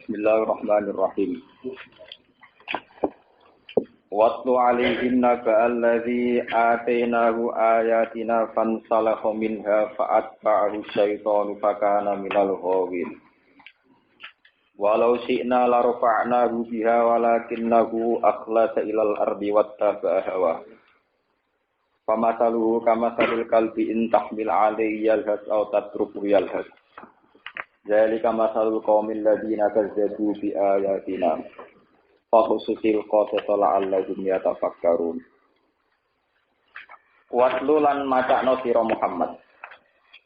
Bismillahirrahmanirrahim. Watlu alaihim naba'alladzi atainahu ayatina fansalakha minha fa'atba'ahu syaitanu fakana minal ghawin. Walau syi'na la rafa'nahu biha walakinnahu akhlasa ilal ardi wattaba'a hawa. Famathaluhu kamathalil kalbi in tahmil 'alaihi yalhas aw tatruku yalhas. Zalika mathalul qaumil ladzina kazzabu bi ayatina. Fakhususil qasasa la'allahum yatafakkarun. Watlu lan macakno sira Muhammad.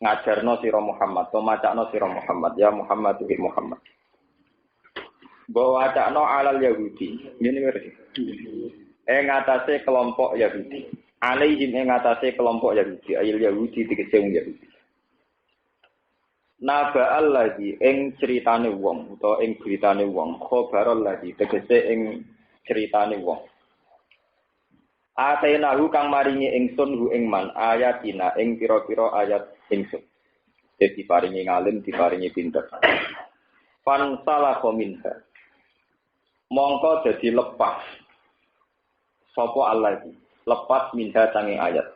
Ngajarno sira Muhammad, to macakno sira Muhammad, ya Muhammad bi Muhammad. Bahwa macakno alal Yahudi. Ngene ngerti. Atase kelompok Yahudi. Alaihim atase kelompok Yahudi, ayil Yahudi tegese wong Yahudi. Naba'al lagi ing ceritane wong utawa ing beritane wong, khobarol lagi tegese ing ceritane wong. Atainahu kang maringi ingsun hu ing man ayatina ing pira-pira ayat ingsun. Dadi paringi ngalim, diparingi pinter. Fan salakha minha. Mongko dadi lepas. Sapa Allah iki? Lepas minha sange ayat.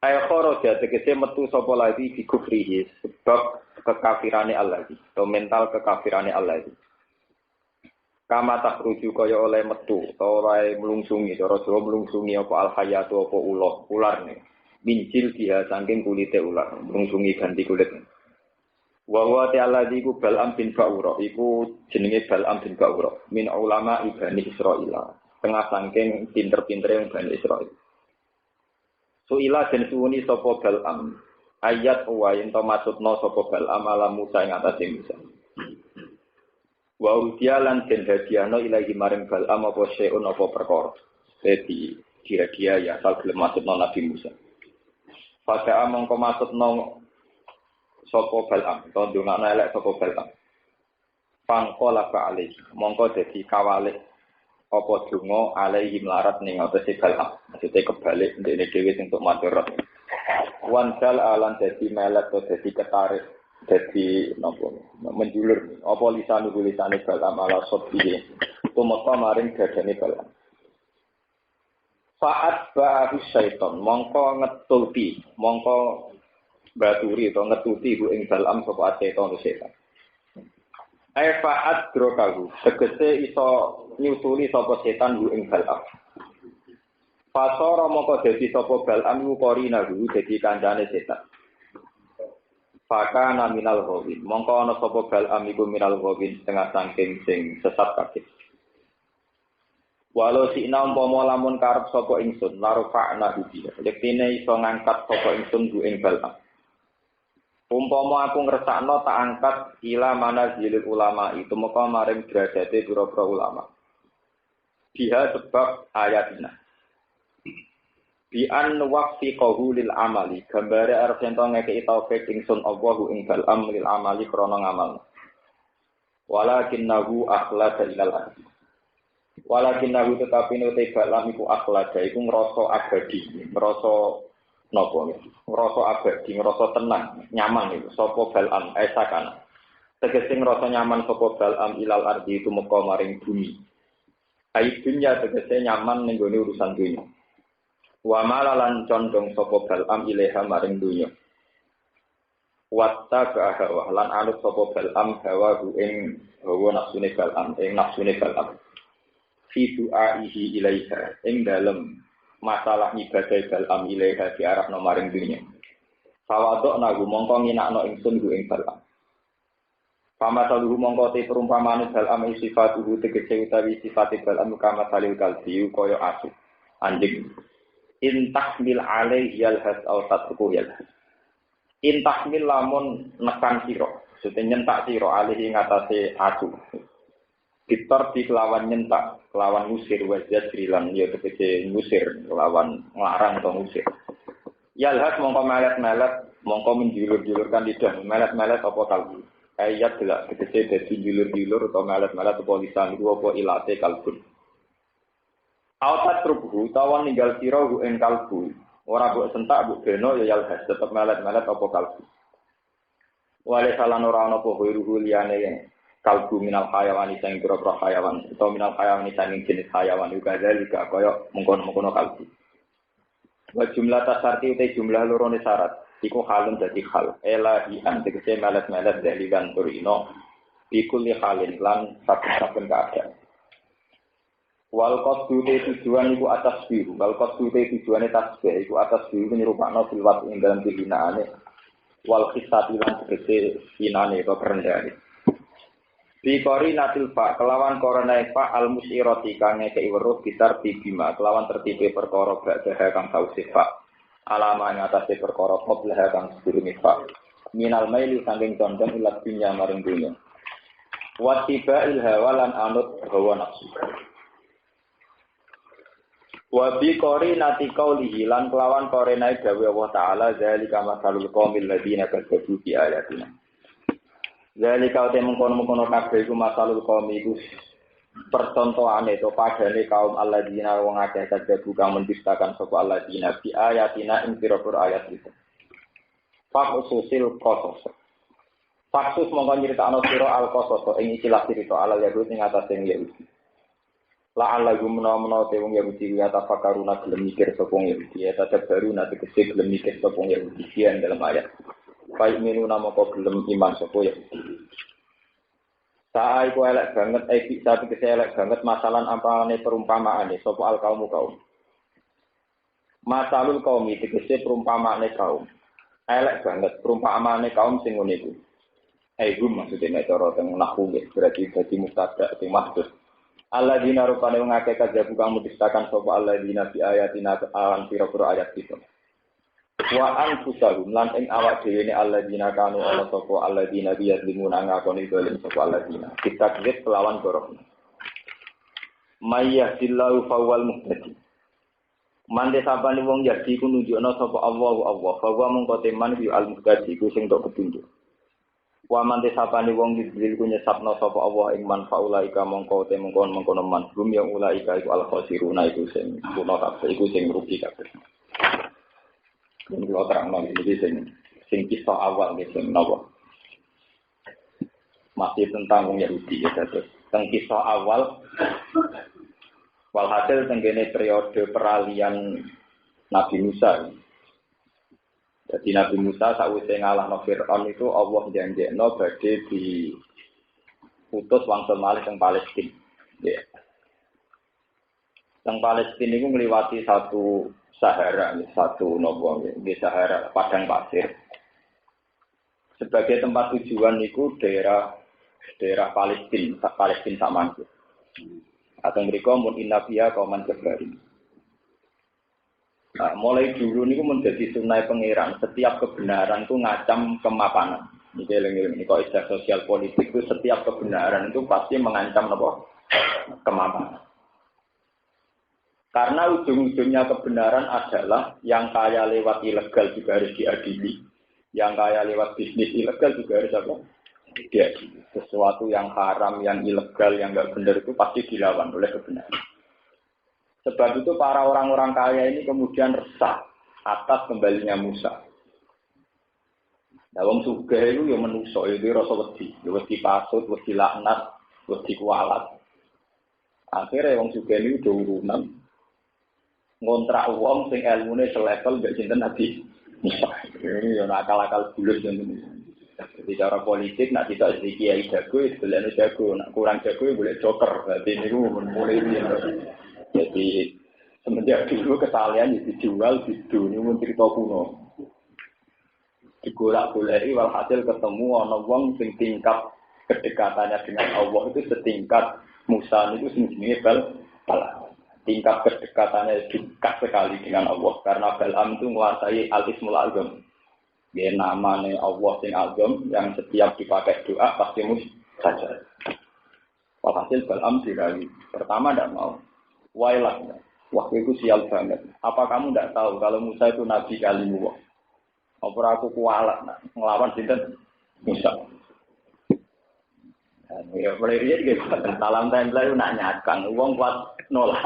Ayakoro dia tegese metu sapa lagi di kufrihi sebab kekafirane Allah iki, atau mental kekafirane Allah iki. Kama tak rujuk kaya oleh metu, atau oleh melungsungi, cara Jawa melungsungi apa al-hayatu apa ular nih. Bincil dia saking kulite ular, melungsungi ganti kulit. Wa huwa ta'ala iku Bal'am bin Ba'ura, iku jenenge Bal'am bin Ba'ura, min ulama Bani Israil. Tengah saking pinter-pintere Bani Israil. Suila den suwuni sapa Bal'am ayat wa yen to maksudna sapa Bal'am ala Musa ing atase Musa. Wa udia lan den hadiahno ilahi maring Bal'am apa seun apa perkara. Dadi kira-kira ya asal gelem maksudna Nabi Musa. Pada mongko maksudna sapa Bal'am to ndongakno elek sapa Bal'am. Pangkola ba'ali mongko dadi kawalik apa donga alaihi melarat ning atase Bal'am. Maksudnya kebalik ndekne dhewe sing untuk maturut. Wansal alan dadi melet atau dadi ketarik, dadi napa menjulur apa lisane Bal'am ala sobihi. Tumeka maring dadane Bal'am. Fa'at ba'ahu syaiton mongko ngetuti, mongko baturi atau ngetuti ku ing Bal'am sapa setan. Fa'at drokahu tegese iso nyusuli sapa setan ku ing Bal'am. Fasara moko dadi sapa Bal'am ku qarinahu dadi kancane setan. Fakana minal ghawin mongko ana sapa Bal'am iku minal ghawin setengah saking sing sesat kabeh. Walau sina umpama lamun karep sapa ingsun larfa'na bihi yektine iso ngangkat sapa ingsun ku ing Bal'am. Umpama aku ngresakno tak angkat ila manazilil ulama itu maka maring derajate pira-pira ulama. Biha sebab ayatina. Bi an waqfiqahu lil amali gambare arep ento ngekeki taufik ingsun Allahu ing Bal'am lil amali krana ngamal. Walakinnahu akhlada ilal ardi. Walakinnahu tetapi nek Bal'am iku akhlada iku ngrasa abadi, ngrasa napa ngrasa abadi, ngrasa tenang, nyaman iku sapa Bal'am aisakan. Tegese ngrasa nyaman sapa Bal'am ilal ardi itu meka maring bumi. Ai dunya tegese nyaman ning gone urusan dunya. Wa malalan condong sapa Bal'am ilaha maring dunya. Watta hawa lan anut sapa Bal'am hawa ing hawa nafsune Bal'am, ing nafsune Bal'am. Fi du'aihi ilaiha ing dalem masalah ibadah Bal'am ilaiha diarahno maring dunya. Fawadokna gu mongko nginakno ingsun gu ing Bal'am. Pamasaluhu mongko te perumpamane Bal'am sifatuhu tegese utawi sifate Bal'am kama salil kalbi kaya asu anjing. Intahmil alaihi yalhas aw tatruku yalhas. Intahmil lamun nekan sira, maksudnya nyentak sira alaihi ngatasé asu. Ditor di kelawan nyentak, kelawan ngusir wajah trilan ya tegese ngusir, kelawan nglarang atau ngusir. Yalhas mongko melet-melet, mongko menjulur-julurkan lidah, melet-melet apa kalbu. Ayat delak tegese dadi julur-julur atau melet-melet apa lisan apa ilate kalbun. Autat rubuh tawan ninggal sira hu ing kalbu. Ora mbok sentak mbok beno ya yalhas tetep melet-melet apa kalbu. Wale salan ora ana apa ruhu liyane kalbu minal hayawan sing pira-pira hayawan utawa minal hayawan sing jenis hayawan juga dalika kaya mengkono-mengkono kalbu. Wa jumlah tasarti uta jumlah lorone syarat iku halun dadi hal elahian tegese melet-melet dalilan turino iku li halin lan saben-saben keadaan. Wal qasdu tujuan iku atas biru wal qasdu tujuane tasbih iku atas biru nyerupakno filwat ing dalam pilihanane wal kisatilan tegese sinane atau kerendane. Bi qarinatil fa kelawan korona fa al musirati kang ngekeki weruh bitar bima kelawan tertibe perkara ba'da kang sause fa alama ing atase perkara qabla kang sedurunge fa minal maili saking condong ilat dunya maring dunya wa tibail hawa lan anut hawa nafsu wa bi qarinati qaulihi lan kelawan korena dawe Allah taala zalika masalul qaumil ladina kadzabu bi ayatina. Zalika uta mengkono-mengkono kabeh iku masalul qaumi iku percontohane to padane kaum alladzina wong akeh kadzabu kang mendustakan sapa alladzina bi ayatina ing pira-pira ayat itu. Fakususil qasas. Faksus mongko nyritakno sira al-qasas ing istilah cerita alal yahud ing atase Yahudi. La'alla gumna-mna te wong Yahudi ya tafakaruna gelem mikir sapa wong Yahudi ya tadabbaruna tegese gelem mikir sapa wong Yahudi sian dalam ayat. Baik minu nama kau gelem iman sapa ya. Saai ku elek banget tapi elek banget masalan ampane perumpamaane sapa al kaum. Masalul kaum tegese perumpamaane kaum. Elek banget perumpamaane kaum sing ngene iku. Gum maksudnya cara teng nahwu berarti dadi mubtada sing maksud. Alladzina rupane wong akeh kadzabu kang mudistakan sapa alladzina bi ayatina awan pira-pira ayat itu. Wa anfusahum lan ing awak dhewe ne alladzina kanu ala sapa alladzina biyadlimuna ngakoni dolim sapa alladzina kita kira kelawan gorok mayyadillahu fawwal muhtadi mande sapane wong yadi ku nunjukna sapa Allah bahwa mongko teman bi al muhtadi ku sing tok petunjuk wa mande sapane wong didil ku nyesapna sapa Allah ing manfaulaika mongko te mengkon man bum yang ulaika iku al khosiruna iku sing kuno kabeh iku sing rugi kabeh. Kalau terang lagi ini sing kisah awal gitu nopo masih tentang wong Yahudi ya terus tentang kisah awal walhasil tenggene periode peralihan Nabi Musa. Jadi Nabi Musa sakwise ngalahno Firaun itu Allah janjekno badhe diutus wangsul malih teng Palestina. Ya. Teng Palestina itu ngliwati satu Sahara, satu nopo di Sahara padang pasir. Sebagai tempat tujuan itu daerah Palestina samanku. Atau mereka mun innabiya kauman jabari. Nah, mulai dulu niku menjadi sunai pangeran. Setiap kebenaran itu ngacam kemapanan. Ini kok istilah sosial politik itu setiap kebenaran itu pasti mengancam nopo kemapanan. Karena ujung-ujungnya kebenaran adalah yang kaya lewat ilegal juga harus diadili. Yang kaya lewat bisnis ilegal juga harus apa? Diadili. Sesuatu yang haram, yang ilegal, yang enggak benar itu pasti dilawan oleh kebenaran. Sebab itu para orang-orang kaya ini kemudian resah atas kembalinya Musa. Nah, wong sugih itu ya menungso, itu rasa wedi. Ya wedi pasut, wedi laknat, wedi kualat. Akhirnya wong sugih ini udah urunan. Ngontrak wong sing ilmune selevel mbek sinten Nabi Musa. Ini yo akal-akal bulus ngene. Jadi cara politik nak tidak iki kiai jago, sebelane jago, nak kurang jago boleh joker. Dadi niku mulai ini. Jadi semenjak dulu kesalahan dijual di dunia cerita kuno. Digolak-goleki walhasil ketemu ana wong sing tingkat kedekatannya dengan Allah itu setingkat Musa itu sing jenenge Balaam. Tingkat kedekatannya dekat sekali dengan Allah karena Balaam itu menguasai al-ismul azam. Dia namanya Allah sing azam yang setiap dipakai doa pasti mustajab. Walhasil Balaam dirayu. Pertama tidak mau. Wailah. Waktu itu sial banget. Apa kamu tidak tahu kalau Musa itu nabi kalimullah? Apa aku kualat ngelawan sinten Musa. Ya boleh dia salam tempel itu nak nyakang. Uang kuat nolak.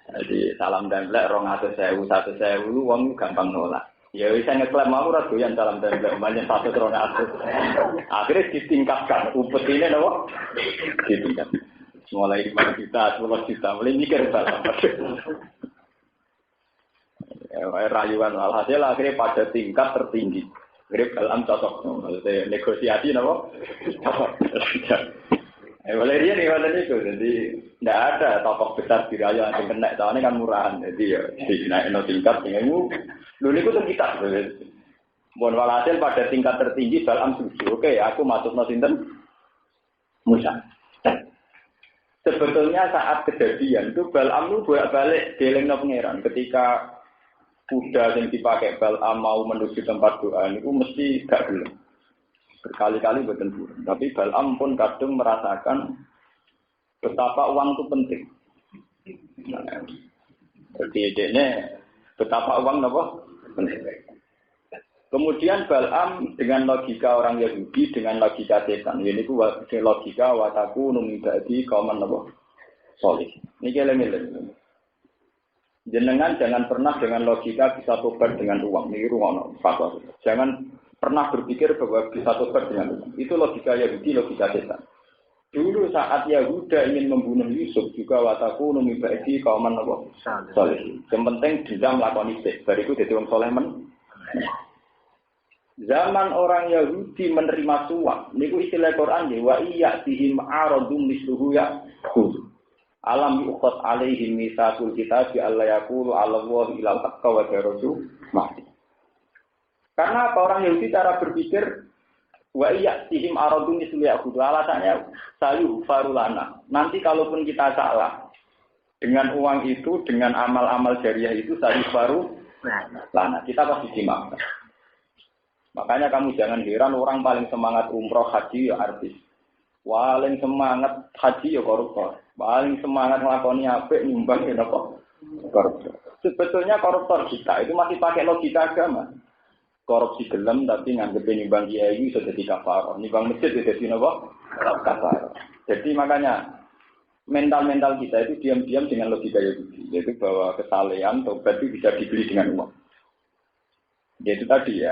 Jadi salam tempel 200.000, 1.000 uang gampang nolak. Ya bisa ngeklaim aku ora doyan dalam tembak banyak satu terus akhirnya ditingkatkan upet ini nopo ditingkatkan mulai 5 juta 10 juta mulai mikir salah rayuan alhasil akhirnya pada tingkat tertinggi grip dalam cocok maksudnya negosiasi nopo Valeria nih waktu itu, jadi tidak ada tokoh besar di raya yang kena, soalnya kan murahan, jadi ya naik tingkat, dulu itu tuh kita, mohon walhasil pada tingkat tertinggi dalam suci, oke, aku masuk nosinten Musa. Sebetulnya saat kejadian itu Balam itu bolak-balik dielingno pangeran, ketika kuda yang dipakai Balam mau menuju tempat doa itu mesti gak gelem. Berkali-kali bertempur. Tapi Balam pun kadang merasakan betapa uang itu penting. Jadi ini betapa uang apa? Penting. Kemudian Balam dengan logika orang Yahudi, dengan logika setan. Ini itu logika wataku numibadi kauman apa? Solih. Ini kelem-kelem. Jenengan jangan pernah dengan logika bisa tobat dengan uang. Ini ruang fatwa. Jangan pernah berpikir bahwa bisa tobat dengan uang. Itu logika Yahudi, logika setan. Dulu saat Yahuda ingin membunuh Yusuf juga wataku numibadi kauman apa? Soleh. Yang penting dendam lakoni sik. Bariku jadi wong soleh men. Zaman orang Yahudi menerima suap, niku istilah Quran ya wa iya bihim aradum misluhu ya. Alam yuqat alaihim misaqul kitab alla yaqulu Allahu ilal haqqa wa rasul mati. Karena apa orang Yahudi cara berpikir wa iya bihim aradum misluhu ya. Alasannya sayu farulana. Nanti kalaupun kita salah dengan uang itu, dengan amal-amal jariah itu sayu farulana. Kita pasti dimaafkan. Makanya kamu jangan heran orang paling semangat umroh haji ya artis. Paling semangat haji ya koruptor. Paling semangat ngelakoni apik nyumbang ya apa? Koruptor. Sebetulnya koruptor kita itu masih pakai logika agama. Korupsi gelem tapi nganggep nyumbang kiai iso dadi kafarah. Nyumbang masjid itu dadi napa? Kafarah. Jadi makanya mental kita itu diam-diam dengan logika Yahudi, yaitu bahwa kesalehan tobat itu bisa dibeli dengan uang. Yaitu tadi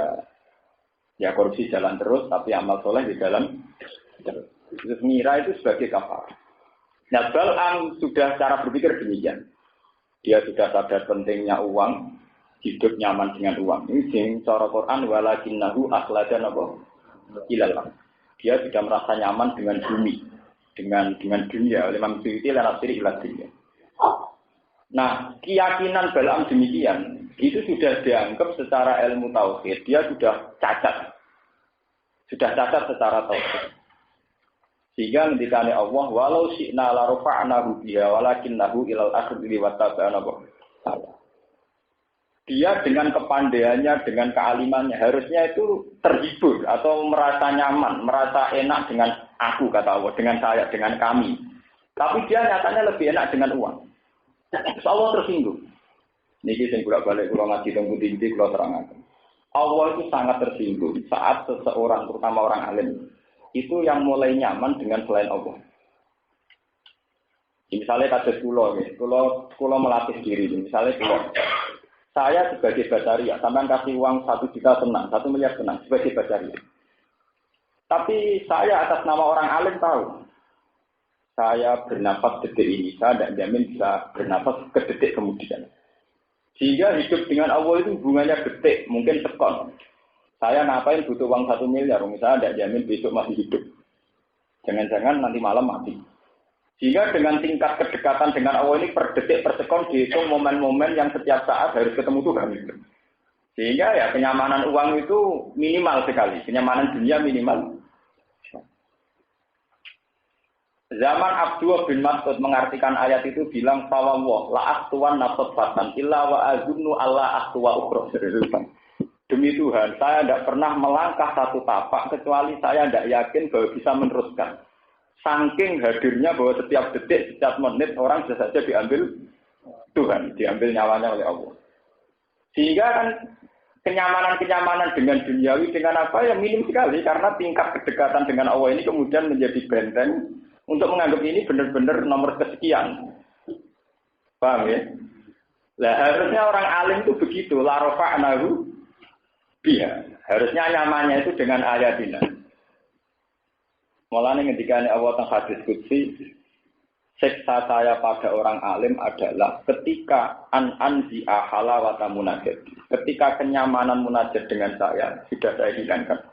ya korupsi jalan terus, tapi amal soleh di jalan terus. Terus Mira itu sebagai kafar. Nah, Balam sudah cara berpikir demikian. Dia sudah sadar pentingnya uang, hidup nyaman dengan uang. Ini sing cara Quran walakinnahu akhladan apa? Ilalah. Dia sudah merasa nyaman dengan bumi, dengan dunia. Imam Suyuti lan asiri ila dunia. Nah, keyakinan Balam demikian itu sudah dianggap secara ilmu tauhid, dia sudah cacat secara tauhid. Sehingga ngendikane Allah, walau syi'na la rafa'nahu biha walakinnahu ilal akhiri wattaba'ana Allah. Dia dengan kepandaiannya, dengan kealimannya harusnya itu terhibur atau merasa nyaman, merasa enak dengan aku kata Allah, dengan saya, dengan kami. Tapi dia nyatanya lebih enak dengan uang. Terus Allah tersinggung. Niki sing bolak-balik kula ngaji teng pundi-pundi kula terangaken. Allah itu sangat tersinggung saat seseorang, terutama orang alim, itu yang mulai nyaman dengan selain Allah. Misalnya kados kula melatih diri. Misalnya saya sebagai basaria, sampean kasih uang 1 juta senang, 1 miliar senang sebagai basaria. Tapi saya atas nama orang alim tahu, saya bernafas detik ini, saya tidak jamin bisa bernafas ke detik kemudian. Sehingga hidup dengan Allah itu hubungannya detik, mungkin sekon. Saya ngapain butuh uang 1 miliar, misalnya tidak jamin besok masih hidup. Jangan-jangan nanti malam mati. Sehingga dengan tingkat kedekatan dengan Allah ini per detik, per sekon dihitung momen-momen yang setiap saat harus ketemu Tuhan. Sehingga ya kenyamanan uang itu minimal sekali, kenyamanan dunia minimal. Zaman Abdullah bin Mas'ud mengartikan ayat itu bilang fawwah la aqtuwan nafsatan illa wa azunnu alla aqtuwa ukhra. Demi Tuhan, saya tidak pernah melangkah satu tapak kecuali saya tidak yakin bahwa bisa meneruskan. Saking hadirnya bahwa setiap detik, setiap menit orang bisa saja diambil Tuhan, diambil nyawanya oleh Allah. Sehingga kan kenyamanan-kenyamanan dengan duniawi dengan apa ya minim sekali karena tingkat kedekatan dengan Allah ini kemudian menjadi benteng untuk menganggap ini benar-benar nomor kesekian. Paham ya? Lah harusnya orang alim itu begitu, la rafa'nahu Iya, harusnya nyamannya itu dengan ayatina. Mulanya ketika Allah tentang hadis qudsi, siksa saya pada orang alim adalah ketika anzi'a halawata munajat. Ketika kenyamanan munajat dengan saya sudah saya hilangkan.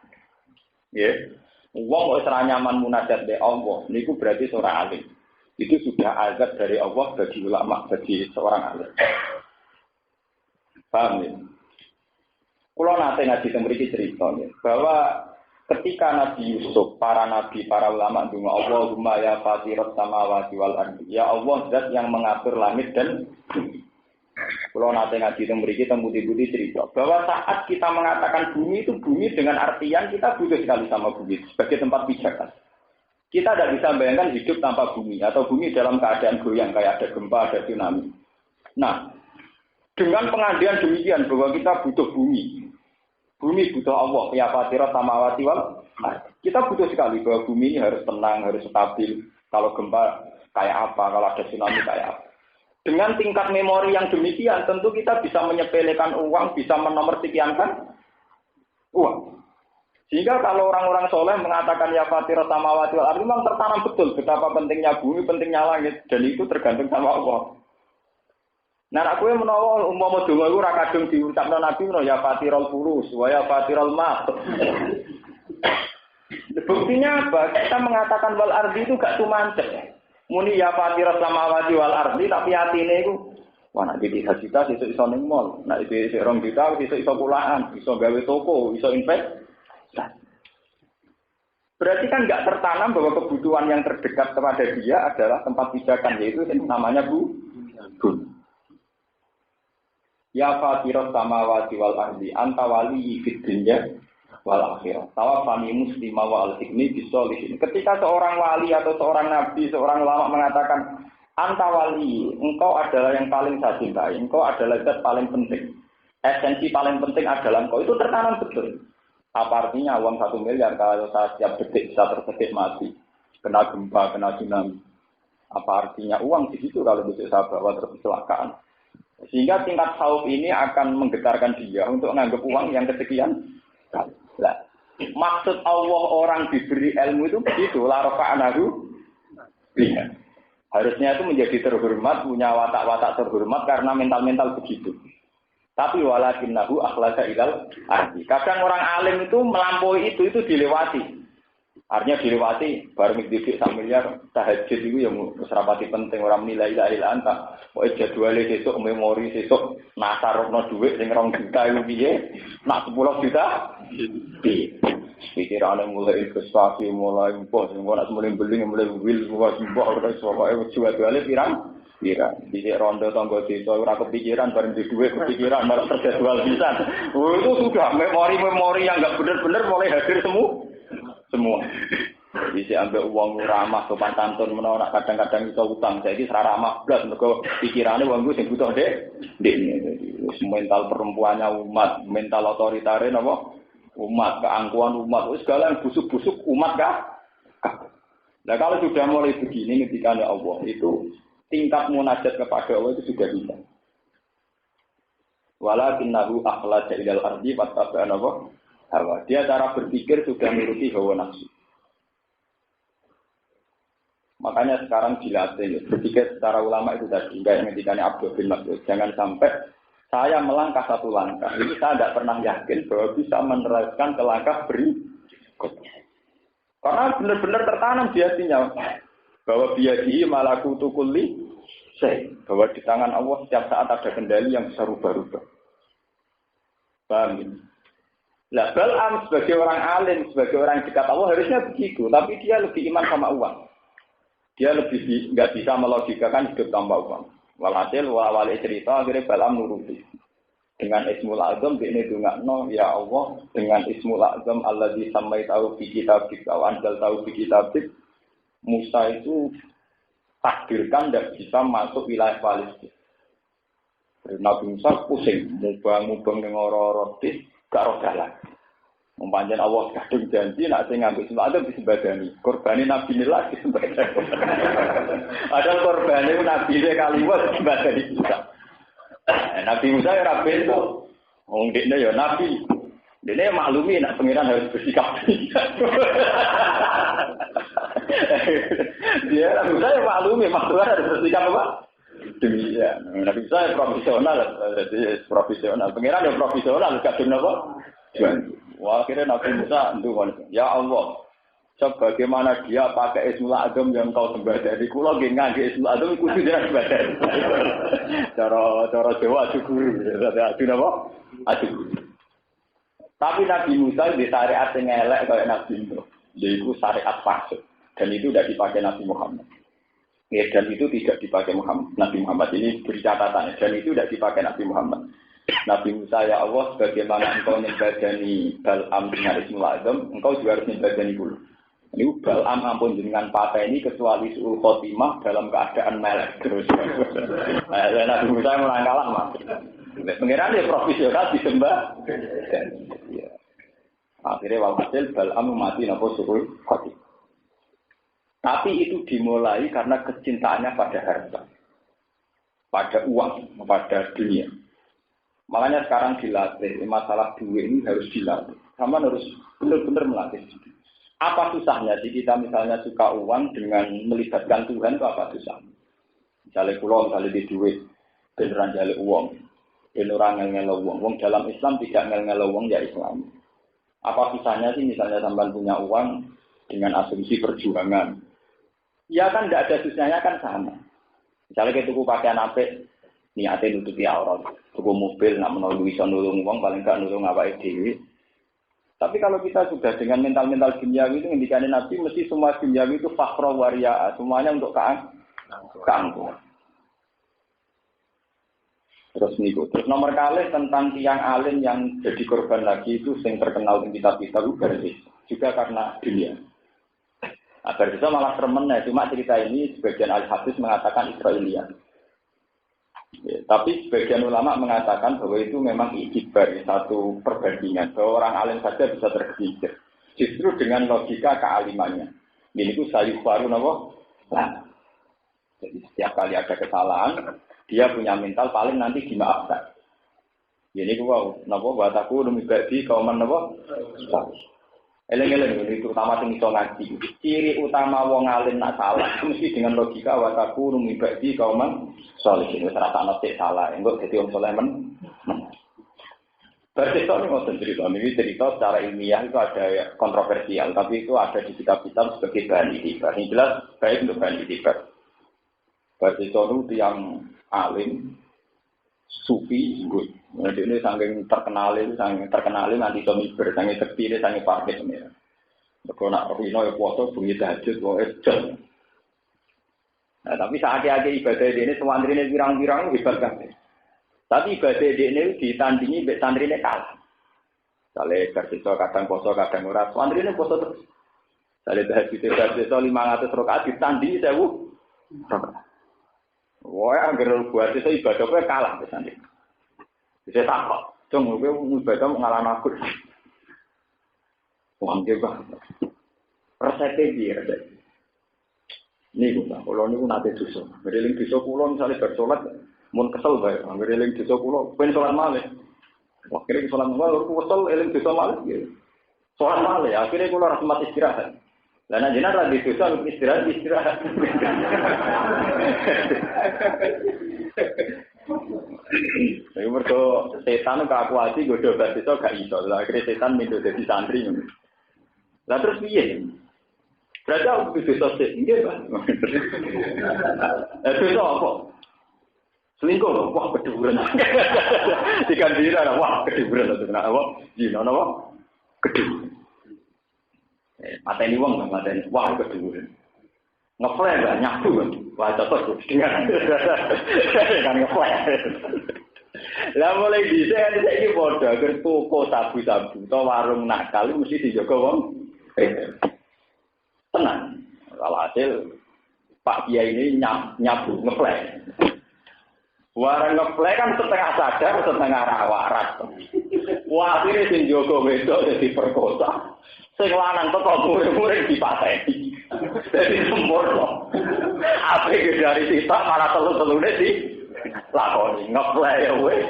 Ya, wong wis ora nyaman munajat be Allah, niku berarti seorang alim. Itu sudah azab dari Allah bagi ulama, bagi seorang alim. Paham ya? Kalau nanti ngaji memiliki cerita bahwa ketika Nabi Yusuf, para nabi, para ulama dunga Allahumma ya fatirat samawati wal ardi, ya Allah zat yang mengatur langit dan bumi. Kalau nanti ngaji memiliki tembuti-tembuti cerita bahwa saat kita mengatakan bumi itu bumi dengan artian kita butuh sekali sama bumi sebagai tempat pijakan. Kita tidak bisa bayangkan hidup tanpa bumi atau bumi dalam keadaan goyang kayak ada gempa, ada tsunami. Nah, dengan pengandian demikian bahwa kita butuh bumi. Bumi butuh Allah, ya fatira samawati wal. Kita butuh sekali bahwa bumi ini harus tenang, harus stabil. Kalau gempa kayak apa, kalau ada tsunami kayak apa. Dengan tingkat memori yang demikian, tentu kita bisa menyepelekan uang, bisa menomorsekiankan uang. Sehingga kalau orang-orang soleh mengatakan ya fatira samawati wal ardi, memang tertanam betul betapa pentingnya bumi, pentingnya langit, dan itu tergantung sama Allah. Nah, aku yang menawa umpama donga iku ora kadung diucapno Nabi menawa ya fatirul furus wa ya fatirul mat. Buktinya apa? Kita mengatakan wal ardi itu gak cumancek. Muni ya fatirus samawati wal ardi tapi atine iku wah nek iki cita sesuk iso ning mall, nek iki sik 2 juta sesuk iso pulaan, iso gawe toko, iso invest. Berarti kan nggak tertanam bahwa kebutuhan yang terdekat kepada dia adalah tempat pijakan, yaitu namanya bumi. Ya fatirus samawati wal ardi anta wali fid dunya wal akhirah. Tawaffani muslima wa alhiqni bisolihin. Ketika seorang wali atau seorang nabi, seorang ulama mengatakan anta wali, engkau adalah yang paling saya cintai, engkau adalah zat paling penting. Esensi paling penting adalah engkau, itu tertanam betul. Apa artinya uang 1 miliar kalau saya setiap detik bisa terdetik mati, kena gempa, kena tsunami. Apa artinya uang di situ kalau bisa saya bawa terkecelakaan? Sehingga tingkat khauf ini akan menggetarkan dia untuk menganggap uang yang kesekian. Nah, maksud Allah orang diberi ilmu itu begitu. La rafa'nahu biha. Harusnya itu menjadi terhormat, punya watak-watak terhormat karena mental-mental begitu. Tapi walakinnahu akhlasa ilal ardi. Kadang orang alim itu melampaui itu dilewati. Artinya dilewati bareng didik 1 miliar tahajud itu yang serapati penting orang nilai ilahi anta. Pokoke jadwale sesuk memori sesuk nasarno dhuwit sing 2 juta iku piye? Nak 10 juta? Piye? Pikirane mulai investasi, mulai impor, nak mulai beli, mulai wil, mulai impor, ora iso wae jadwale pirang? Dhisik rondo tangga desa ora kepikiran bareng di dhuwit kepikiran malah terjadwal pisan. Oh, itu sudah memori-memori yang enggak benar-benar mulai hadir semua. Bisa ambil uang ramah sopan santun menawa kadang-kadang iso utang. Saiki ora ramah blas mergo pikirane wong sing butuh ndekne. Wis mental perempuannya umat, mental otoritare napa? Umat, keangkuhan umat, wis segala yang busuk-busuk umat kah? Nah, kalau sudah mulai begini ketika Allah itu tingkat munajat kepada Allah itu sudah bisa. Walakinnahu akhlaja ilal ardi wattaba'a hawa. Dia cara berpikir sudah menuruti hawa nafsu. Makanya sekarang dilatih berpikir secara ulama itu tadi kayak ngendikane Abdul bin Mas'ud. Jangan sampai saya melangkah 1 langkah. Ini saya tidak pernah yakin bahwa bisa meneruskan ke langkah berikutnya. Karena benar-benar tertanam di hatinya bahwa biadihi malakutu kulli syai. Bahwa di tangan Allah setiap saat ada kendali yang bisa rubah-rubah. Paham ini? Nah, Bal'am sebagai orang alim, sebagai orang dekat Allah harusnya begitu, tapi dia lebih iman sama uang. Dia lebih nggak bisa melogikakan hidup tanpa uang. Walhasil wali cerita akhirnya Bal'am nuruti. Dengan Ismul Azam ini dungakno ya Allah dengan Ismul Azam alladzi samaitahu fi kitabik wa anzal tahu fi kitabik. Musa itu takdirkan tidak bisa masuk wilayah Palestina. Nabi Musa pusing, mubang-mubang dengan orang-orang gak roh dalan. Mempanjang Allah kadung janji nak sing ngambil semua ada disembadani. Korbane Nabi ini lagi disembadani. Ada korbane Nabi ini kaliwat disembadani juga. Nabi Musa ya rapi itu. Wong dekne ya Nabi. Dia maklumi nak pengiran harus bersikap. Dia saya maklumi maksudnya harus bersikap apa? Demikian. Nabi saya profesional, jadi profesional. Pengiran yang profesional, kadang apa? Wah, akhirnya Nabi Musa itu ya Allah, sebagaimana dia pakai Ismul Azam yang kau sembah dari kulo, ngangge Ismul Azam itu dia sembah dari. Cara Jawa adu guru, adu apa? Adu. Tapi Nabi Musa di syariat yang elek kayak Nabi Musa, yaitu syariat fasik, dan itu tidak dipakai Nabi Muhammad. Ya, dan itu tidak dipakai Nabi Muhammad. Ini beri catatan, dan itu tidak dipakai Nabi Muhammad. Nabi Musa, ya Allah, bagaimana engkau membadani Bal'am dengan Ismul Azam, engkau juga harus membadani dulu. Ini Bal'am ampun dengan patah ini kecuali su'ul khotimah dalam keadaan melek terus. Nabi Musa melangkalah mas. Pengiran dia profesional disembah. Ya. Akhirnya walhasil Bal'am mati napa su'ul khotimah. Tapi itu dimulai karena kecintaannya pada harta, pada uang, pada dunia. Makanya sekarang dilatih, masalah duit ini harus dilatih. Sama harus benar-benar melatih. Apa susahnya sih kita misalnya suka uang dengan melibatkan Tuhan itu apa susahnya? Misalnya pulau, misalnya di duit, beneran jale uang, beneran ngel-ngel uang. Uang dalam Islam tidak ngel-ngel uang ya Islam. Apa susahnya sih misalnya sampai punya uang dengan asumsi perjuangan? Ya kan tidak ada susahnya kan sama. Misalnya kita tuku pakaian apik, niatnya nutupi aurat. Tuku mobil, nak menolong bisa nulung uang, paling gak nulung awake dhewe. Tapi kalau kita sudah dengan mental-mental duniawi itu, ngendikane Nabi, mesti semua duniawi itu fakhra waria, semuanya untuk keangkuhan. Terus niku. Terus nomor kali tentang tiang alim yang jadi korban lagi itu yang terkenal di kitab-kitab itu juga karena dunia. Agar bisa malah termennya, cuma cerita ini sebagian al-hadis mengatakan Israiliyah. Ya, tapi sebagian ulama mengatakan bahwa itu memang ikhtibar, satu perbandingan, bahwa orang alim saja bisa tergelincir. Justru dengan logika kealimannya. Ini itu sayuh baru nah. Jadi setiap kali ada kesalahan, dia punya mental paling nanti dimaafkan. Ini gua buat aku demi bagi kauman eleng-eleng ini terutama sing iso ngaji. Ciri utama wong alim nak salah mesti dengan logika wa takunu mibadi kauman salih. Wis rasane sik salah, engko dadi wong saleh men. Berarti ini ngoten cerita ini cerita secara ilmiah itu ada kontroversial, tapi itu ada di kitab-kitab sebagai bahan itibar. Ini jelas baik untuk bahan itibar. Berarti itu yang alim sufi good. Nah, ini saking terkenalin nanti somiber, saking terpilih, saking parkir ini. Kalau nak Rino ya puasa bunyi tahajud, jam. Nah, tapi saat-saat ibadah ini semua antrine pirang-pirang hebat kan. Tapi ibadah ini ditandingi mbek santrine kalah. Sale kerja kadang poso kadang ora, santrine poso terus. Sale tahajud 500 rakaat ditandingi 1000 rakaat. Wah, anggar buat itu ibadah kowe kalah mbek santrine. Bisa takut, cuma gue ibadah mengalami aku. Wang dia bang, resepnya dia ada. Ini gue kalau ini gue nanti dosa. Beriling dosa pulau misalnya bersolat, mau kesel baik. Beriling dosa pulau, pengen sholat malam. Wah, kira sholat malam, lalu kesel, eling dosa malam. Sholat malam, akhirnya gue harus mati istirahat. Dan aja lagi dosa, istirahat. Tapi mereka setan keakuasi gue coba itu gak iso. Akhirnya setan minta jadi santri. Lah terus piye? Berarti aku bisa sih, enggak Pak. Itu apa? Selingkuh loh, wah keduren. Ikan dira, wah keduren itu kena apa? Zina apa? Keduren. Mateni wong, mateni, wah keduren. Ngeflash gak nyapu kan? Wah cocok dengan ngeflash. Lah mulai bisa kan ini bodoh, agar toko sabu-sabu atau warung nakal mesti dijaga wong. Tenang, kalau hasil Pak Kiai ini nyabu ngeflash. Warung ngeflash kan setengah sadar, setengah waras. Wah akhirnya sing jaga wedok jadi perkosa. Sing lanang teko murid-murid dipateni. Jadi sempurna. Apa yang dari sisa malah telu-telune sih lakoni ngeplay ya wes.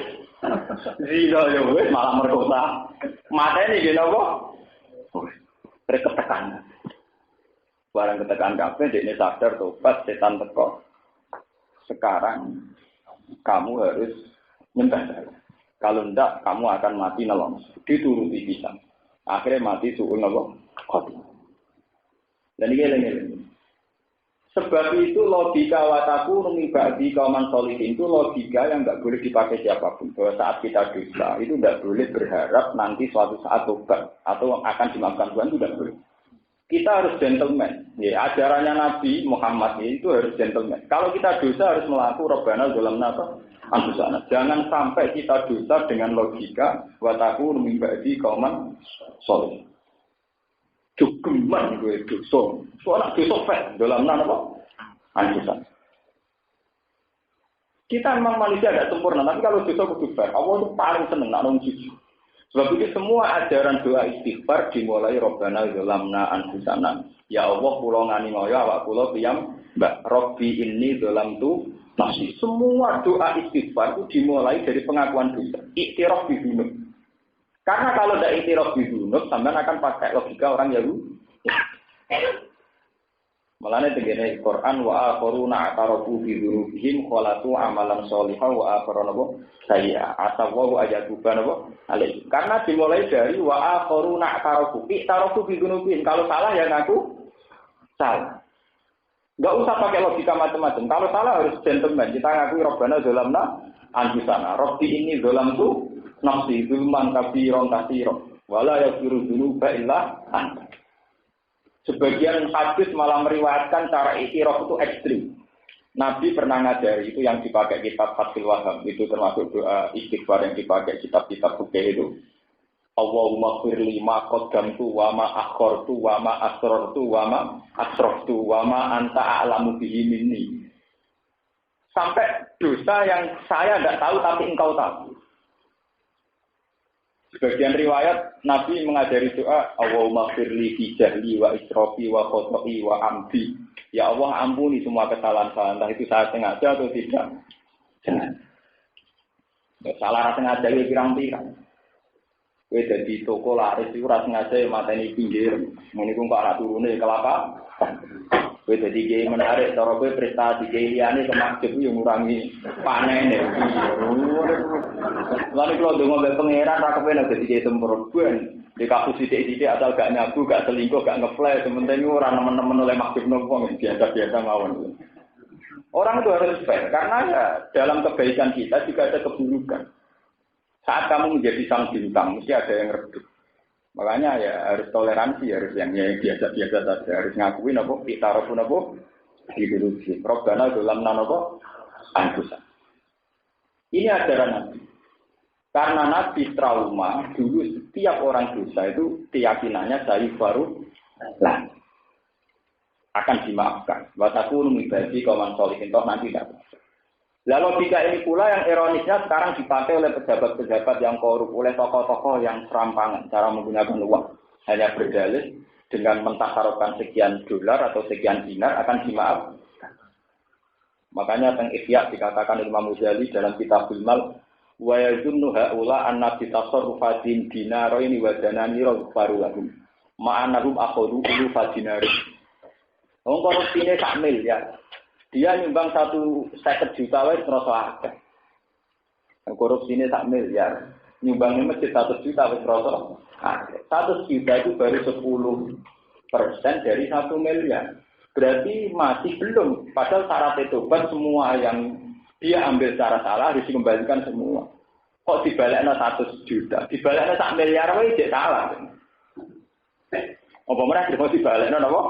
Zina ya wes malah merkosa Matane nggih napa? Terus ketekan. Barang ketekan kabeh dekne sadar tobat setan teko. Sekarang kamu harus nyembah saya. Kalau enggak kamu akan mati nelong. Dituruti bisa. Akhirnya mati suul napa? Khotimah. Dan ini. Sebab itu logika wataku numibadi kauman solihin itu logika yang enggak boleh dipakai siapapun. Bahwa saat kita dosa itu enggak boleh berharap nanti suatu saat tobat atau akan dimaafkan Tuhan itu enggak boleh. Kita harus gentleman. Ya, ajarannya Nabi Muhammad itu harus gentleman. Kalau kita dosa harus melaku Rabbana zalamna anfusana. Jangan sampai kita dosa dengan logika wataku numibadi kauman solihin. Jogeman gue dosa. Soalnya dosa fair dalam apa? Anjusan. Kita memang manusia tidak sempurna, tapi kalau dosa kudu fair. Allah itu paling seneng nak nong jujur. Sebab itu semua ajaran doa istighfar dimulai Rabbana zalamna anfusana. Ya Allah kula nganiaya awak kula piyam mbak Rabbi inni zalamtu nafsi. Semua doa istighfar itu dimulai dari pengakuan dosa. Iktiraf bidunub. Karena kalau tidak iktiraf bidunub, sampean akan pakai logika orang Yahudi. Malane tegene Quran wa akharuna atarafu bi dzunubihim khalatu amalan sholihan wa akharuna sayya atawu ayatuban apa alai. Karena dimulai dari wa akharuna atarafu bi dzunubihim. Kalau salah ya ngaku salah. Enggak usah pakai logika macam-macam. Kalau salah harus gentleman. Kita ngaku Rabbana zalamna anfusana. Rabbi inni zalamtu nafsi zulman kabiran katsiran. Wala yaghfiru dzunuba illa anta. Sebagian hadis malah meriwayatkan cara iktiraf itu ekstrim. Nabi pernah ngajari itu yang dipakai kitab Fathul Wahhab, itu termasuk doa istighfar yang dipakai kitab-kitab fikih itu. Allahumma firli ma qaddamtu wa ma akhartu wa ma asrartu wa ma asraftu wa ma anta a'lamu bihi minni. Sampai dosa yang saya tidak tahu tapi engkau tahu. Sebagian riwayat Nabi mengajari doa Allahumma firli fi jahli wa israfi wa khoto'i wa amdi. Ya Allah ampuni semua kesalahan saya, entah itu saya sengaja atau tidak. Salah sengaja ya pirang-pirang. Kowe dadi toko laris iku ora sengaja mateni pinggir. Ngene iku kok ora turune kelapa. Kowe dadi kiai menarik cara kowe prestasi kiai liyane kemakjub yo ngurangi panene. Lalu kalau dongo mbek pangeran ra kepen dadi kiai tempur ben. Di kasus sithik-sithik asal gak nyabu, gak selingkuh, gak ngeflash, sementing ora nemen-nemen oleh makjub nopo biasa-biasa mawon. Orang itu harus fair karena ya dalam kebaikan kita juga ada keburukan. Saat kamu menjadi sang bintang, mesti ada yang redup. Makanya ya harus toleransi, harus yang biasa-biasa saja. Harus ngakuin apa, kita pun apa, diduduki. Robbana zalamna apa, anfusana. Ini ajaran Nabi. Karena Nabi trauma, dulu setiap orang dosa itu keyakinannya dari baru lah akan dimaafkan. Wataku numibadi kauman sholihin toh nanti tidak. Lalu logika ini pula yang ironisnya sekarang dipakai oleh pejabat-pejabat yang korup, oleh tokoh-tokoh yang serampangan cara menggunakan uang. Hanya berdalih dengan mentasarufkan sekian dolar atau sekian dinar akan dimaafkan. Makanya teng Ihya dikatakan Imam Ghazali dalam Kitabul Mal wa yazunnu haula anna bi tasarrufatin dinaraini wa dananira farulahum ma'anahum akhadhu ulu fadinari. Wong korupsine sak miliar. Dia nyumbang 150 juta wis ngerasa akeh. Korupsine sak miliar. Nyumbangnya masjid 100 juta wis ngerasa akeh. 100 juta itu baru 10% dari 1 miliar. Berarti masih belum. Padahal syarat tobat semua yang dia ambil secara salah harus dikembalikan semua. Kok dibalekno 100 juta? Dibalekno sak miliar wae jek salah. Apa meneh mau dibalekno napa?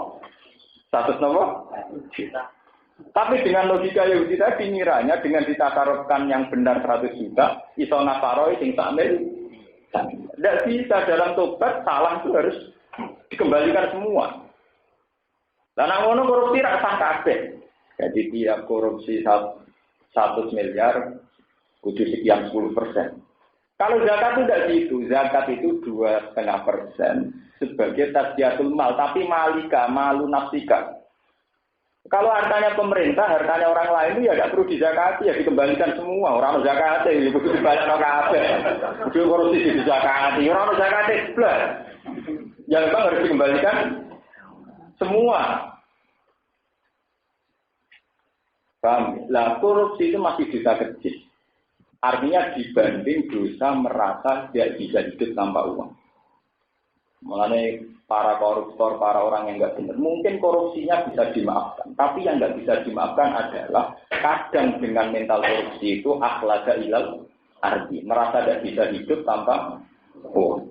100 napa? Juta. Tapi dengan logika Yahudi tadi ngiranya dengan ditakarupkan yang benar 100 juta, iso nafaroi sing sakmil. Tidak bisa dalam tobat salah itu harus dikembalikan semua. Lah nek ngono korupsi ra sah kabeh. Jadi tiap korupsi 100 miliar kudu sekian 10%. Kalau zakat itu tidak gitu, zakat itu 2,5% sebagai tasdiatul mal, tapi malika, malu nafsika. Kalau hartanya pemerintah, hartanya orang lain itu ya tidak perlu dizakati, ya dikembalikan semua. Orang zakati, ya perlu dibalik kabeh. Itu korupsi dizakati, orang zakati plus. Yang memang harus dikembalikan semua. Paham? Lah korupsi itu masih bisa kecil. Artinya dibanding dosa merasa tidak bisa hidup tanpa uang. Mengenai para koruptor, para orang yang nggak benar, mungkin korupsinya bisa dimaafkan. Tapi yang nggak bisa dimaafkan adalah kadang dengan mental korupsi itu akhlaka ilal arti, merasa tidak bisa hidup tanpa uang.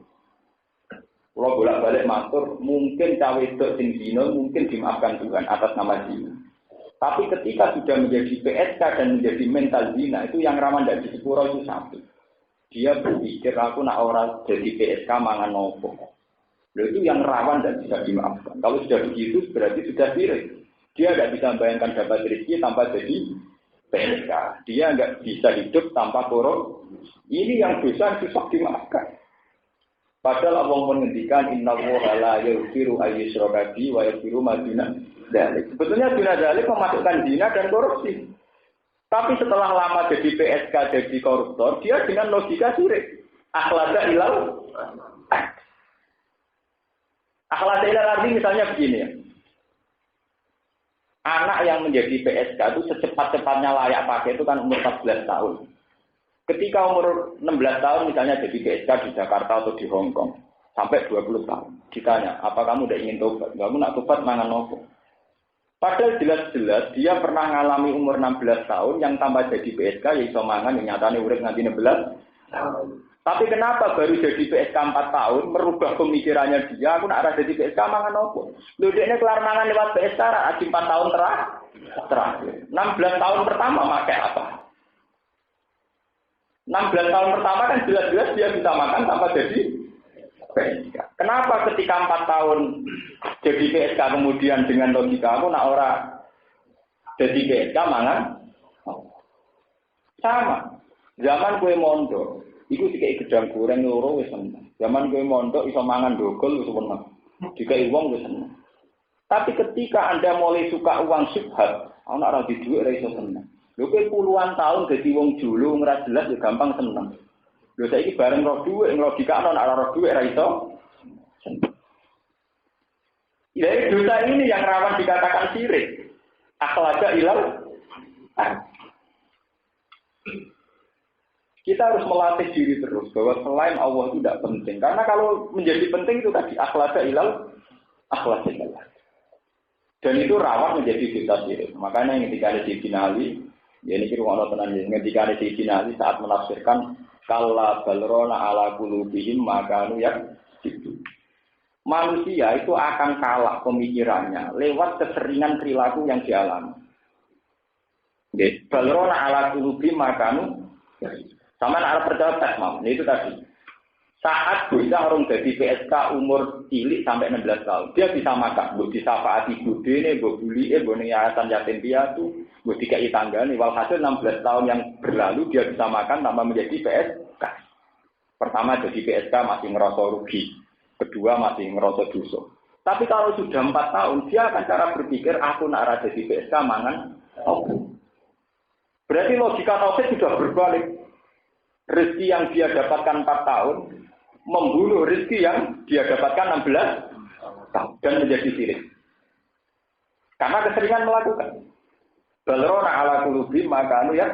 Kalau bolak-balik matur, mungkin cawe itu sing dino mungkin dimaafkan Tuhan atas nama zina. Tapi ketika sudah menjadi PSK dan menjadi mental zina, itu yang rawan dari sepuro itu satu. Dia berpikir aku nak orang jadi PSK mangan nopo. Itu yang rawan dan bisa dimaafkan. Kalau sudah begitu berarti sudah sirik. Dia tidak bisa membayangkan dapat rezeki tanpa jadi PSK. Dia nggak bisa hidup tanpa korup. Ini yang dosa susah dimaafkan. Padahal Allah menghentikan innallaha la yaghfiru ayyushraka bihi wa yaghfiru ma duna dzalik. Sebetulnya duna dzalik memasukkan zina dan korupsi. Tapi setelah lama jadi PSK, jadi koruptor, dia dengan logika sirik. Akhlaka ilal akhlak ilal arti misalnya begini ya. Anak yang menjadi PSK itu secepat-cepatnya layak pakai itu kan umur 14 tahun. Ketika umur 16 tahun misalnya jadi PSK di Jakarta atau di Hong Kong sampai 20 tahun. Ditanya, apa kamu udah ingin tobat? Kamu nak tobat mangan nopo? Padahal jelas-jelas dia pernah mengalami umur 16 tahun yang tambah jadi PSK ya iso mangan yang nyatane urip nganti 16 tahun. Tapi kenapa baru jadi PSK 4 tahun merubah pemikirannya dia, aku nak jadi PSK mangan nopo? Lho dekne kelar mangan lewat PSK ra 4 tahun terakhir. 16 tahun pertama pakai apa? 16 tahun pertama kan jelas-jelas dia bisa makan tanpa jadi PSK. Kenapa ketika 4 tahun jadi PSK kemudian dengan logika aku nak ora jadi PSK mangan? Sama. Zaman kue mondok, iku dikai gedang goreng loro wis seneng. Zaman kue mondok iso mangan dogol wis seneng. Dikai wong wis seneng. Tapi ketika Anda mulai suka uang syubhat, ana ora di dhuwit ora iso seneng. Lho kowe puluhan tahun dadi wong julu ora jelas ya gampang seneng. Lho saiki bareng roh dhuwit logika ana ora roh dhuwit ora iso seneng. Ya dosa ini yang rawan dikatakan syirik. Akhlaka ilal. Kita harus melatih diri terus bahwa selain Allah itu tidak penting. Karena kalau menjadi penting itu tadi akhlaka ilal. Dan itu rawan menjadi dosa syirik. Makanya ketika ada Sayyidina Ali, ya ini kira Allah tenang ya. Ketika ada Sayyidina Ali saat menafsirkan kalla balrona ala qulubihim makanu yang itu. Manusia itu akan kalah pemikirannya lewat keseringan perilaku yang dialami. Balrona ala qulubihim makanu sama nak percaya tes mau. Itu tadi. Saat bisa orang jadi PSK umur cilik sampai 16 tahun, dia bisa makan, bisa faati budene, bully, yayasan yatim piatu, dikai tanggane. Walhasil 16 tahun yang berlalu dia bisa makan tanpa menjadi PSK. Pertama jadi PSK masih ngerasa rugi, kedua masih ngerasa dosa. Tapi kalau sudah 4 tahun, dia akan cara berpikir aku nak ra jadi PSK mangan. Berarti logika tauhid sudah berbalik. Rezeki yang dia dapatkan 4 tahun membunuh rezeki yang dia dapatkan 16 tahun dan menjadi syirik. Karena keseringan melakukan. Balrona ala qulubi maka ya.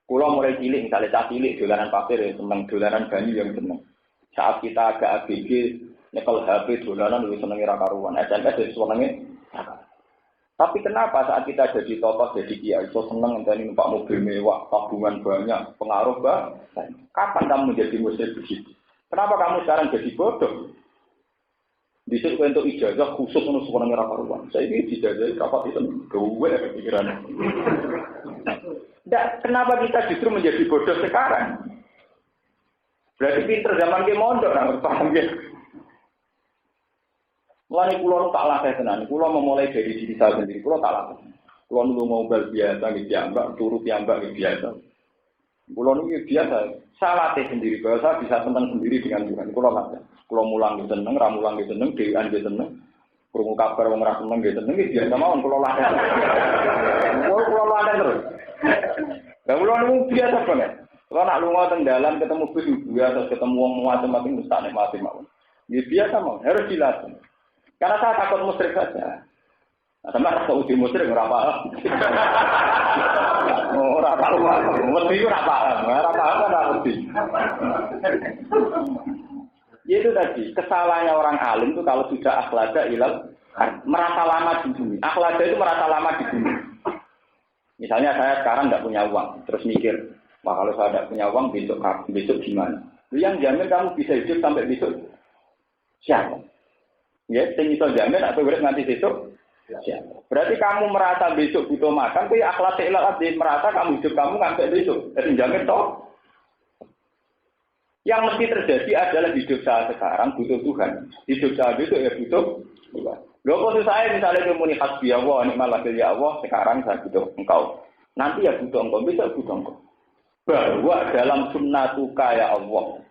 Kula mulai cilik misalnya cah cilik dolanan pasir ya seneng, dolanan banyu yang seneng. Saat kita agak ABG nyekel HP dolanan wis senenge ra karuan. SMS wis senenge. Tapi kenapa saat kita jadi tokoh, jadi kiai, so seneng enteni numpak mobil mewah, tabungan banyak, pengaruh banyak. Kapan kamu menjadi muslim begitu? Kenapa kamu sekarang jadi bodoh? Bisa untuk ijazah khusus untuk seorang yang karuan. Saya ini ijazah kapan itu gue pikirannya. Kenapa kita justru menjadi bodoh sekarang? Berarti pinter zaman ke mondok, paham ya? Mulai pulau tak latih tenan, pulau memulai dari diri saya sendiri, pulau tak latih. Pulau nunggu mobil biasa, biasa, turu piambak biasa. Pulau nunggu biasa, saya latih sendiri, bahwa saya bisa tentang sendiri dengan Tuhan. Pulau latih, pulau mulang di seneng, ramulang di seneng, dewan di seneng. Krungu kabar wong ora seneng nggih seneng nggih biasa mawon kula laten. Kula laten terus. Lah kula niku biasa banget. Kalau nak lunga teng dalan ketemu bis atau ketemu wong macam-macam mesti nikmati mawon. Ya biasa mawon, harus dilatih. Karena saya takut musyrik saja. Nah, sama rasa uji musyrik ora paham. Ora paham. Mesti ora paham. Ora paham ora mesti. Itu tadi, kesalahannya orang alim itu kalau sudah akhlada ilal merasa lama di bumi. Akhlada itu merasa lama di bumi. Misalnya saya sekarang tidak punya uang, terus mikir, wah kalau saya tidak punya uang besok gimana? Yang jamin kamu bisa hidup sampai besok siapa? Ya, yang bisa jamin atau berarti nanti besok siapa? Berarti kamu merasa besok butuh makan, tapi akhlada ilal merasa kamu hidup kamu sampai besok. Jadi jamin toh? Yang mesti terjadi adalah hidup saya sekarang butuh Tuhan. Hidup saya besok ya butuh Tuhan. Loh kok saya misalnya kemuni hasbi Allah, nikmat wakil ya Allah, sekarang saya butuh engkau. Nanti ya butuh engkau, besok butuh engkau. Bahwa dalam sunnah tuka ya Allah.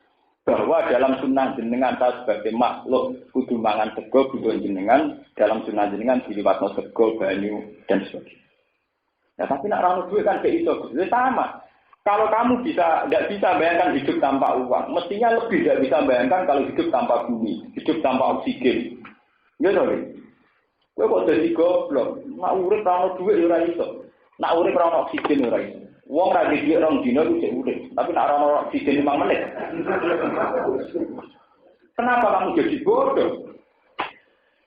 Bahwa dalam sunnah jenengan saya sebagai makhluk kudu mangan sego, butuh jenengan. Dalam sunnah jenengan diliwatno sego, banyu, dan sebagainya. Ya tapi nak rano duit kan kayak itu sama. Kalau kamu tidak bisa bayangkan hidup tanpa uang, mestinya lebih tidak bisa bayangkan kalau hidup tanpa bumi, hidup tanpa oksigen. Ya sorry. Kowe kok dadi goblok. Nak urip ora duit ora iso. Nak urip ora oksigen ora iso. Wong ra duwe rong dina iki urip, tapi nak ora oksigen 5 menit. Kenapa kamu jadi bodoh?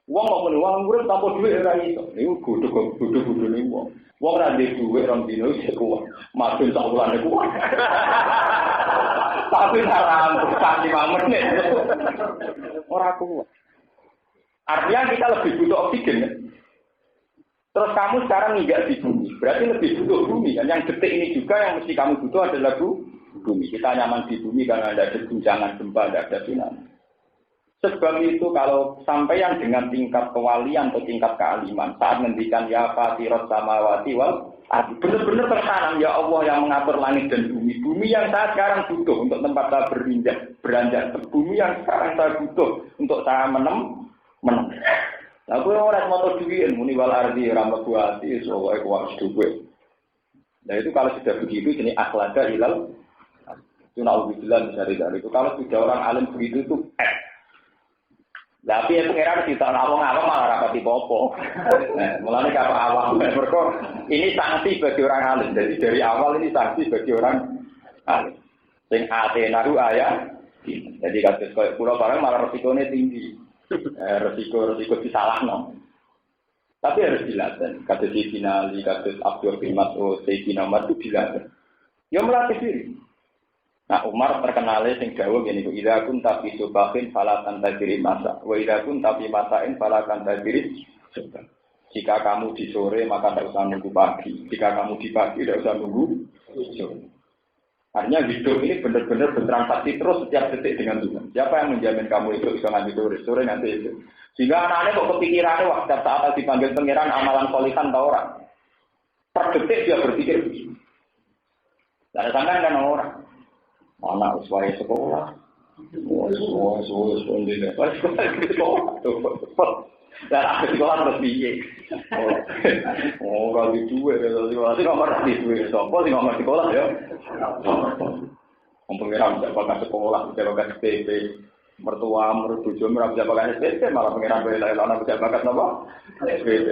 Wong kok muni wong urip tanpa duit ora iso. Niku bodoh-bodoh niku. Wong ra duwe dhuwit rong dina wis kuat. Madun sak wulane kuat. Tapi ora ampuh 5 menit. Ora kuat. Artinya kita lebih butuh oksigen. Ya? Terus kamu sekarang nggak di bumi. Berarti lebih butuh bumi. Dan yang detik ini juga yang mesti kamu butuh adalah bumi. Kita nyaman di bumi karena ada guncangan gempa, ada tsunami. Sebab itu kalau sampai yang dengan tingkat kewalian atau tingkat kealiman saat mendikan ya fatirot samawati wal ardi benar-benar tertanam ya Allah yang mengatur langit dan bumi. Bumi yang saya sekarang butuh untuk tempat saya beranjak. Bumi yang sekarang saya butuh untuk saya menang. Aku orang motor duit muni wal ardi ramah buati soalnya kuat duit. Nah itu kalau sudah begitu jenis akhlada hilal. Itu naudzubillah dari itu. Kalau sudah orang alim begitu itu tapi ya pengiran kita awang-awang malah rapati popo. Mulanya kapal awang. Ini sanksi bagi orang alim. Jadi dari awal ini sanksi bagi orang alim. Sing atenaru ayah. Jadi kasus kayak pulau barang malah resikonya tinggi. Resiko disalahno. Tapi harus dilatih. Kasus di finali, kasus Abdul Bimas, Sayyidina Umar itu dilatih. Ya melatih diri. Nah Umar terkenalnya sing dawuh ngene iku idza kunta fi subahin fala tantadiri masa wa idza kunta fi masain fala tantadiri subah. Jika kamu di sore maka tidak usah nunggu pagi. Jika kamu di pagi tidak usah nunggu sore. Artinya hidup ini benar-benar bertransaksi terus setiap detik dengan Tuhan. Siapa yang menjamin kamu itu bisa nganti sore nanti itu. Sehingga anak-anak kok kepikirannya waktu saat dipanggil pangeran amalan solihan atau orang. Per detik dia berpikir begini. Tidak ada sangkaan kan orang. Anak uswaya sekolah. Dan aku sekolah terus piye. Kalau di duwe, kalau di nomor di duwe, sopo di nomor sekolah ya. Pengiran bisa pakai sekolah, bisa pakai SPP. Mertua, mertuju, bisa pakai SPP, malah pengiran bela-bela bisa pakai apa? SPP.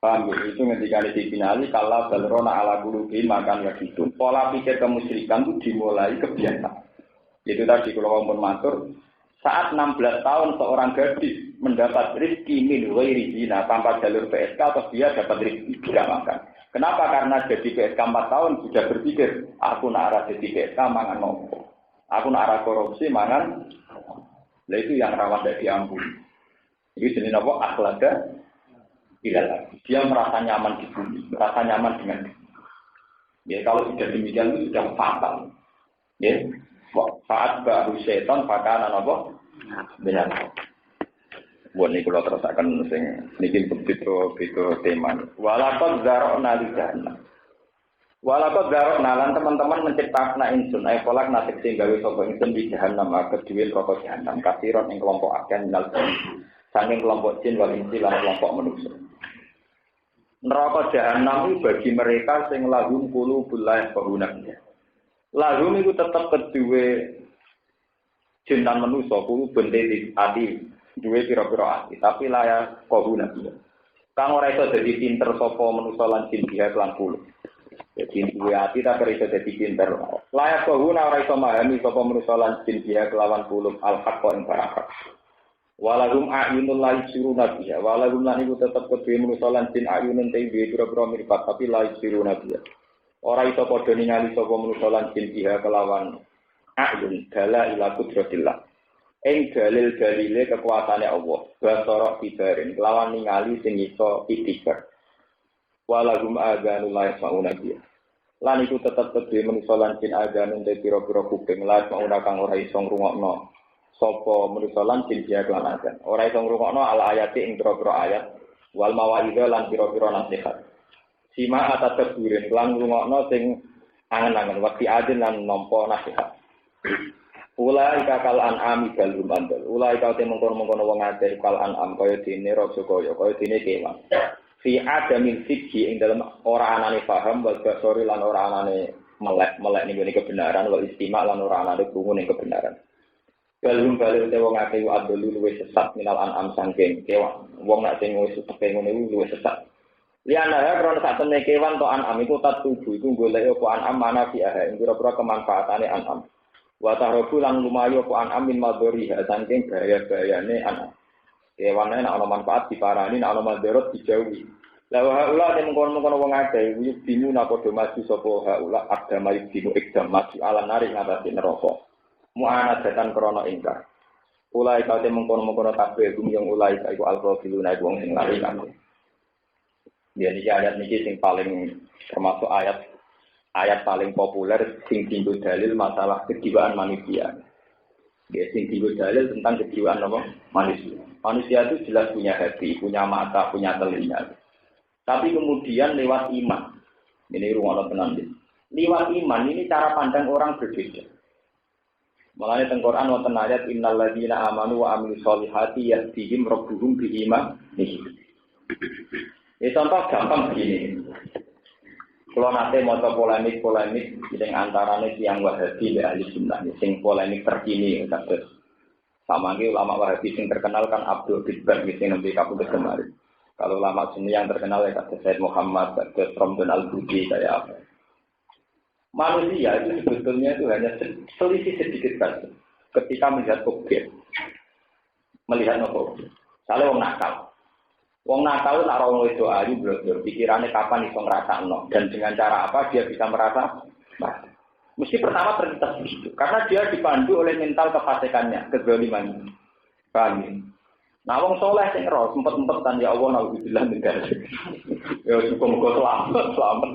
Paham ya? Itu ketika dipinali kalau balrona ala gulubi makan begitu. Pola pikir kemusyrikan itu dimulai kebiasaan. Itu tadi kalau pun matur saat 16 tahun seorang gadis mendapat rezeki min ghairi zina tanpa jalur PSK atau dia dapat rezeki tidak makan. Kenapa? Karena jadi PSK 4 tahun sudah berpikir aku nak arah jadi PSK mangan nopo. Aku nak arah korupsi mangan. Nah itu yang rawan dari diampuni. Ini jenis apa? Akhlada. Tidak. Dia merasa nyaman di bumi, merasa nyaman dengan bumi. Ya, kalau sudah demikian itu sudah fatal. Ya, saat baru setan pakaian apa? Benar. Buat ini kalau terus akan sedikit begitu tema. Walakot zarokna lidana. Walakot zarokna lan teman-teman menciptakan insun. Kolak nasib sehingga wisoko insun di jahanam. Kedua rokok jahanam. Kasiron yang kelompok akan minal saking kelompok jin wal insi lan kelompok manusia. Neraka jahanam itu bagi mereka sing lahum qulubul la yafqahuna. Lahum itu tetap kedue jin lan manusia kulo bende ati duwe pira-pira ati tapi la yafqahuna. Kang ora iso dadi pinter sapa manusia lan jin dia lan kulo. Jadi duwe ati tapi iso dadi pinter. La yafqahuna ora iso memahami sapa manusia lan jin dia kelawan kulo al-haqqa ing baraka. Walahum a'yunul la yusiruna biha walahum lan iku tetep kedue manusa lan jin a'yunun te duwe pira-pira mirpat tapi la yusiruna biha ora iso padha ningali sapa manusa lan jin biha kelawan a'yun dala ila qudratillah ing dalil-dalile kekuasaane Allah basara bibarin kelawan ningali sing iso itibar walahum aganul la yasmauna biha lan iku tetep kedue manusa lan jin aganun te pira-pira kuping la yasmauna kang ora iso ngrungokno sapa manusa lan jin dia kelan azan. Ora iso ngrungokno al ayati ing pira-pira ayat wal mawaidha lan pira-pira nasihat. Sima atateburin lan ngrungokno sing angen-angen wati adin lan nampa nasihat. Ulai kakal an'am balum andal. Ulai kau te mengkono-mengkono wong akeh kal an'am kaya dene raja kaya dene kewan. Fi adamin fikhi ing dalem ora anane paham wal basori lan ora anane melek ning kebenaran wal istima lan ora anane krungu ning kebenaran. Balung balik te wong akeh adolu luwih sesat minal an'am sangking kewan. Wong nek sing wis tepe ngono iku luwih sesat. Liyane krono sak temne kewan to an'am iku tatubu iku golek apa an'am mana fi ing pira-pira kemanfaatane an'am. Wa tahrabu lan lumayu apa an'am min madhari sangking bahaya-bahayane an'am. Kewane nek ana manfaat diparani nek ana madharat dijauhi. La wa haula nek mengkono-mengkono wong akeh iki bingu napa do maju sapa haula agama iki ikdam maju ala nari ngatasi neraka. Mu'anadatan krana ingkar. Ulai kau te mengkono-mengkono kabeh gum yang ulai iku al-ghafiluna wong sing lali kan. Ya iki ayat niki sing paling termasuk ayat paling populer sing dienggo dalil masalah kejiwaan manusia. Ya sing dienggo dalil tentang kejiwaan apa? Manusia. Manusia itu jelas punya hati, punya mata, punya telinga. Tapi kemudian lewat iman. Ini ruang tenan. Lewat iman ini cara pandang orang berbeda. Mulane teng Quran wonten ayat innal ladzina amanu wa amilus solihati yahdihim rabbuhum bi iman. Ini contoh gampang begini. Kalau nanti maca polemik sing antarane tiyang Wahabi dan ahli sunnah sing polemik terkini kados sama ulama Wahabi sing terkenal kan Abdul Ghifar sing nembe kapundhut kemarin. Kalau ulama sunni yang terkenal ya kados Said Muhammad, kados Ramdan Al-Budi kayak apa. Manusia itu sebetulnya itu hanya selisih sedikit saja ketika melihat objek, melihat objek. Kalau wong nakal nak ora itu ayu blok-blok pikirannya kapan iso ngrasakno dan dengan cara apa dia bisa merasa. Mesti pertama terlintas begitu karena dia dipandu oleh mental kefasikannya, kezalimannya. Paham? Nah wong soleh sing ro sempet-sempetan ya Allah naudzubillah min dzalik. Ya muga-muga selamat.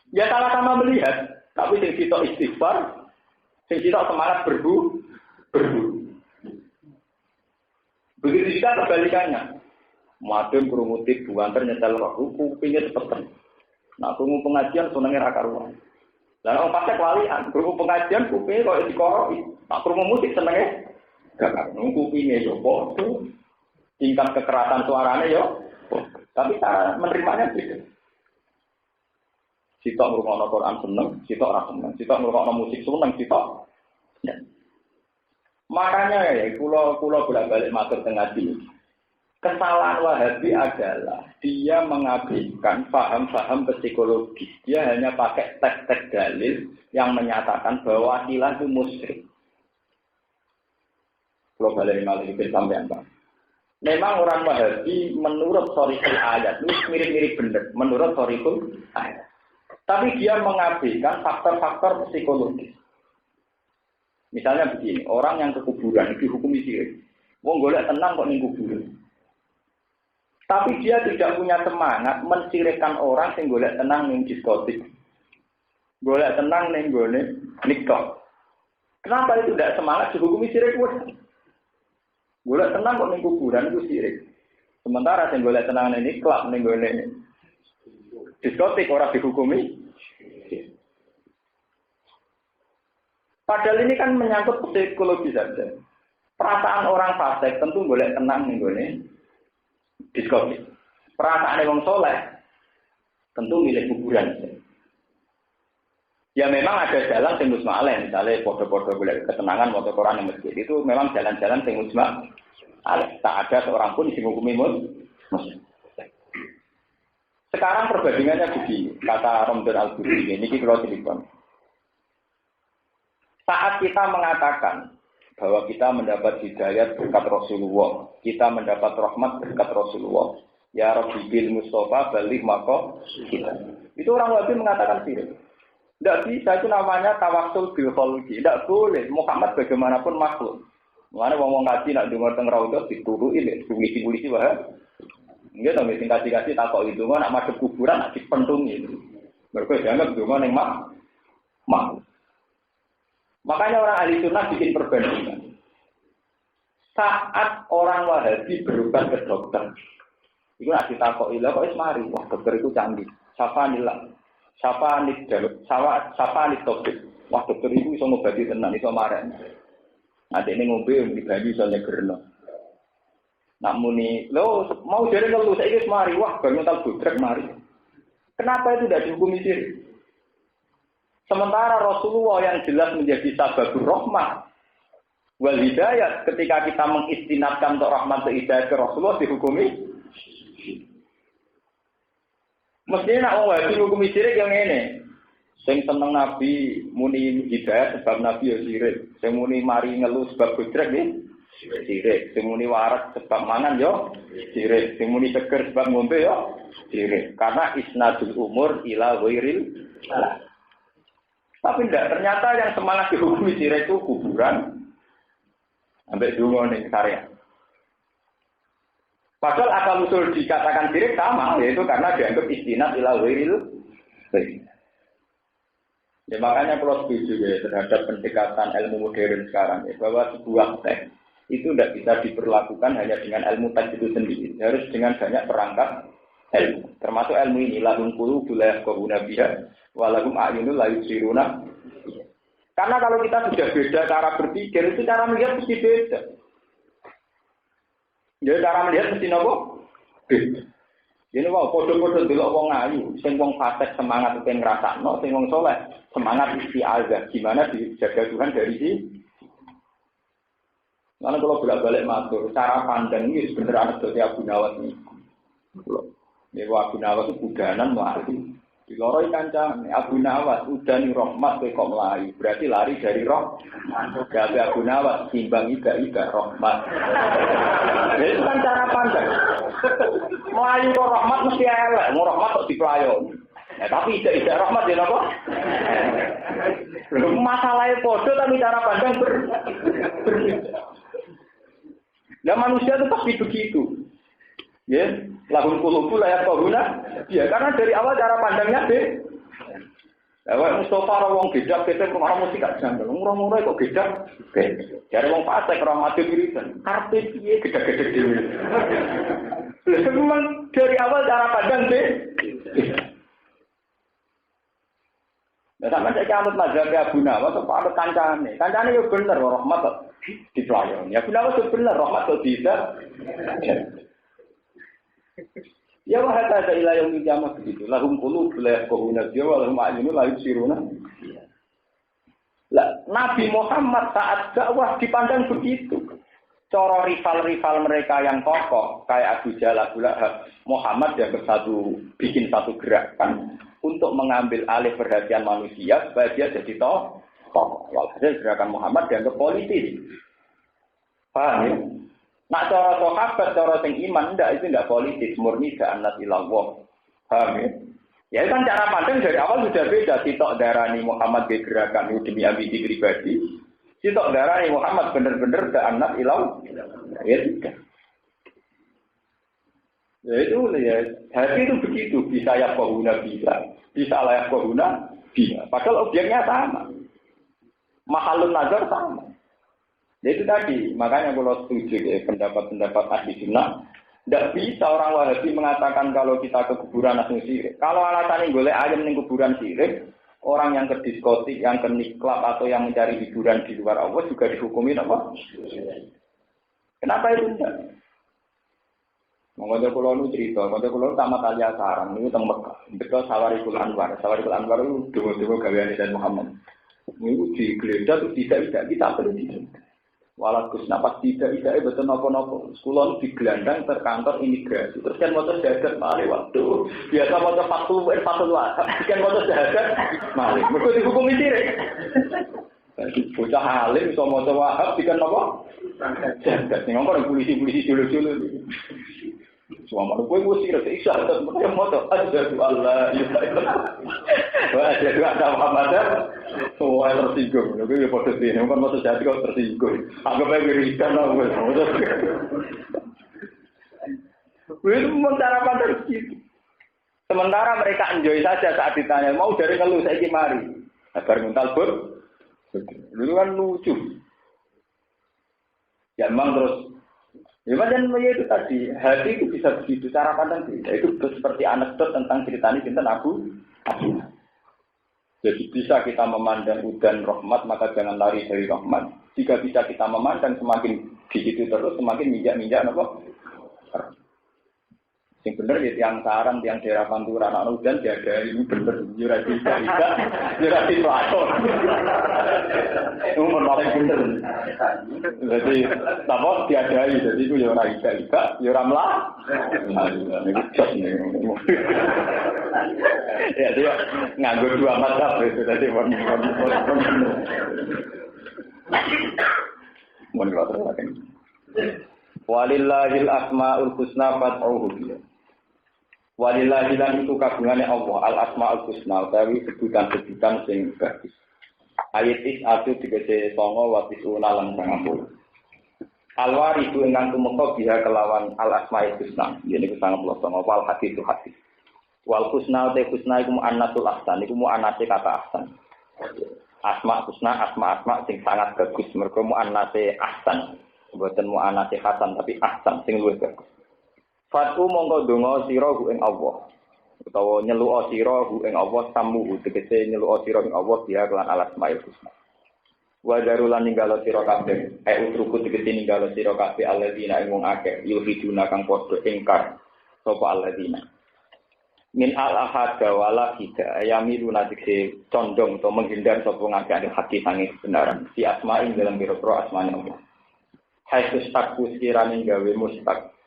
Ya sama-sama melihat, tapi sing sitok istighfar, sing sitok semangat berburu. Begitu juga kebalikannya. Madun kerumutik buanter nyetel waktu kupingnya cepet. Nah, krungu pengajian senenge ra karuan. Lah wong pasek walian, krungu pengajian kupingnya kok dikoroi. Nah, krungu musik senenge gak krungu kupingnya yo padha. Tingkat kekerasan suaranya yo. Tapi cara menerimanya beda. Sitok ngrungokno Quran seneng, sitok ora seneng. Sitok ngrungokno musik seneng, sitok. Ya. Makanya ya kula bolak-balik matur teng ngaji. Kesalahan Wahabi adalah dia mengabaikan paham-paham psikologis. Dia hanya pakai teks-teks dalil yang menyatakan bahwa wasilah itu musyrik. Kula balik malih sampeyan, Pak. Memang orang Wahabi menurut sorikul ayat itu mirip-mirip benar, menurut sorikul ayat. Tapi dia mengabaikan faktor-faktor psikologis. Misalnya begini, orang yang ke kuburan dihukumi sirik. Wong golek tenang kok ning kuburan. Tapi dia tidak punya semangat mensirikkan orang sing golek tenang ning diskotik. Golek tenang ning gone nikah. Kenapa itu tidak semangat dihukumi sirik? Golek tenang kok ning kuburan itu sirik. Sementara sing golek tenang ning klub ning gone diskotik ora dihukumi. Padahal ini kan menyangkut psikologi saja. Perasaan orang fasik tentu boleh tenang nih boleh diskotik. Perasaan orang soleh tentu milik kuburan. Ya memang ada jalan sing musma'aleh, misalnya foto-foto boleh ketenangan foto Quran yang masjid itu memang jalan-jalan sing musma'aleh. Tak ada seorang pun yang menghukumi muslim. Sekarang perbandingannya begini, kata Romdon Al-Budi, ini kalau cerita. Saat kita mengatakan bahwa kita mendapat hidayat berkat Rasulullah, kita mendapat rahmat berkat Rasulullah, ya Rabbi bil Mustafa balik maka kita. Itu orang Wahabi mengatakan sirik. Tidak bisa, itu namanya tawassul bil khalqi. Tidak boleh, Muhammad bagaimanapun makhluk. Mengenai ngomong ngaji nak dengar teng raudhah dituruki polisi-polisi wae. Nggih to sing kasih-kasih takok itu nak madhep kuburan nak dipentungi. Mergo dianggap donga ning mak. Makanya orang ahli sunnah bikin perbandingan. Saat orang Wahabi berobat ke dokter, itu nak ditakoki lha kok wis mari, wah dokter itu canggih. Sapa nih dokter. Wah dokter itu iso ngobati tenan, iso marah. Nah, ini ngombe di baju soalnya gerno. Nak muni, lo mau jadi ngeluh saya ini semari, wah bangun tak budrek mari. Kenapa itu tidak dihukumi sirik? Sementara Rasulullah yang jelas menjadi sababur rahmah wal hidayah, ketika kita mengistinadkan untuk rahmat dan hidayah ke Rasulullah dihukumi. Mestinya nak orang dihukumi sirik yang ini. Sing seneng Nabi muni hidayah sebab Nabi ya sirik. Sing muni mari ngeluh sebab budrek nih sirik. Sing muni waras sebab mangan yo sirik. Sing muni seger sebab ngombe yo sirik. Karena isnadul umur ila ghairil salah. Tapi tidak, ternyata yang semangat dihukumi sirik itu kuburan sampai dungo ning karya. Padahal asal usul dikatakan sirik sama, yaitu karena dianggap istinad ila ghairil salah. Ya makanya kalau setuju ya terhadap pendekatan ilmu modern sekarang ya, bahwa sebuah teks itu tidak bisa diperlakukan hanya dengan ilmu teks itu sendiri, harus dengan banyak perangkat ilmu. Termasuk ilmu ini lahum qulubun la yafqahuna biha wa lahum a'yunun la yubsiruna. Karena kalau kita sudah beda cara berpikir, itu cara melihat mesti beda. Jadi cara melihat mesti apa? Beda. Ini wong padha-padha delok wong ayu, sing wong fasik semangat pengen ngrasakno, sing wong saleh semangat isti'adzah, gimana dijaga Tuhan dari sini. Karena kalau bolak-balik matur, cara pandang ini sebenarnya ada Abu Nawas ini. Ini Abu Nawas itu budanan melayu. Di loroi kancane Abu Nawas udani rahmat kok melayu, berarti lari dari roh. Jadi Abu Nawas timbang ida rahmat. Itu kan cara pandang. Melayu kok rahmat mesti elek, mau rahmat kok dipelayo. Ya, tapi ida rahmat ya napa? Masalahnya podo tapi cara pandang berbeda. Nah manusia itu pasti begitu. Ya, lahum qulubun la yafqahuna. Ya, karena dari awal cara pandangnya beda. Awak Mustafa wong gedak ketek kok mesti gak janggal. Murah-murah kok gedak. Jare wong fasik ora mati wiridan. Karepe piye gedak-gedek dhewe. Memang dari awal cara pandang beda. Nah, sama saya anut mazhab Abu Nawas atau anut kancane. Kancane yo bener rahmat kok dipelayon. Ya Abu Nawas yo bener rahmat kok tidak. Ya wa hatta ila yaumil qiyamah begitu. Lahum qulubun la yafqahuna biha wa lahum a'yunun la yubsiruna. Lah Nabi Muhammad saat dakwah dipandang begitu. Cara rival-rival mereka yang kokoh kayak Abu Jahal, Abu Lahab, Muhammad yang bikin satu gerakan untuk mengambil alih perhatian manusia supaya dia jadi tokoh. Walhasil gerakan Muhammad dianggap politis. Paham ya? Nak cara sahabat, cara sing iman itu enggak politis, murni da'anat ilallah. Paham ya? Ya kan cara pandang dari awal sudah beda. Sitok darani Muhammad bergerakan demi ambisi pribadi. Sitok darani Muhammad benar-benar da'anat ilallah. Ya tidak. Ya itu ya, hati itu begitu. Bisa ya kohuna bisa layak kohuna bisa. Padahal objeknya sama. Mahalun nazar sama. Ya itu tadi, makanya kalau setuju ya, pendapat-pendapat ahli sunnah, tidak bisa orang Wahabi mengatakan kalau kita ke kuburan langsung sirik. Kalau alasannya boleh ayam di kuburan sirik, orang yang ke diskotik, yang ke niklab atau yang mencari hiburan di luar Allah juga dihukumi apa? Kenapa itu enggak? Mengajak pulau nu cerita, mengajak pulau sama Talia Sarang, itu teng Mekah. Betul Sawarikul Anwar itu dua gawean dan Muhammad. Itu digeledah tuh tidak kita perlu tidak. Walau Gus napas tidak betul nopo. Sekolah digelandang terkantor imigrasi. Terus kan motor jagat malih waktu biasa motor 40 kan motor jagat malih. Mergo dihukum sirik. Bocah alim iso maca Wahab dikan apa? Jagat sing ngomong polisi dulu. Semua kowe wis sira isa tetep motor asyhadu alla ilaha illallah. Wa asyhadu anna Muhammadar Rasulullah tersinggung. Lha kuwi padha dene kan motor jati kok tersinggung. Anggap ae wiridan wis. Wis cara pandang gitu. Sementara mereka enjoy saja saat ditanya, mau dari ngeluh saiki mari. Kabar nguntal bur. Dulu kan lucu. Ya memang terus ya macam itu tadi, hati itu bisa begitu, cara pandang beda. Itu seperti anekdot tentang ceritanya tentang Abu. Jadi bisa kita memandang udan rahmat, maka jangan lari dari rahmat. Jika bisa kita memandang semakin di situ terus, semakin minjak apa? Yang benar ya tiang sarang, tiang daerah Pantura, anak udan jaga ini benar, jurasi pelakon. Itu menolak benar. Jadi apa diadai, jadi itu ya orang iba, ya orang melah. Ini jos nih. Ya dia nganggur dua mata itu tadi mohon kalau terlalu. Walillahil asmaul husna fad'uhu biha. Walillahi lan itu kagungane Allah al asmaul husna utawi sebutan-sebutan sing bagus. Ayat is digese 9 wa tisuna lan 90. Alwar itu ingkang tumeka biha kelawan al asmaul husna. Yen iku 99 wal hadis. Wal husna te husna iku mu'annatul ahsan, iku mu'annate kata ahsan. Asma husna asma sing sangat bagus mergo mu'annate ahsan. Mboten mu'annate hasan tapi ahsan sing luwih bagus. Fatu mongko donga sira ing Allah. Utawa nyeluk sira ing Allah samuhu tegese nyeluk sira ing Allah dia kelan alas mail husna. Wa darulan ninggalo sira kabeh, utruku tegese ninggalo sira kabeh alladzina ing wong akeh yuhiduna kang padha ingkar sapa alladzina. Min al-ahad wala hida yamiruna tegese condong atau menghindar sapa ngakeh hati sange kebenaran. Si asma'in dalam biro-biro asmane Allah. Hai takku sekirane gawe mustak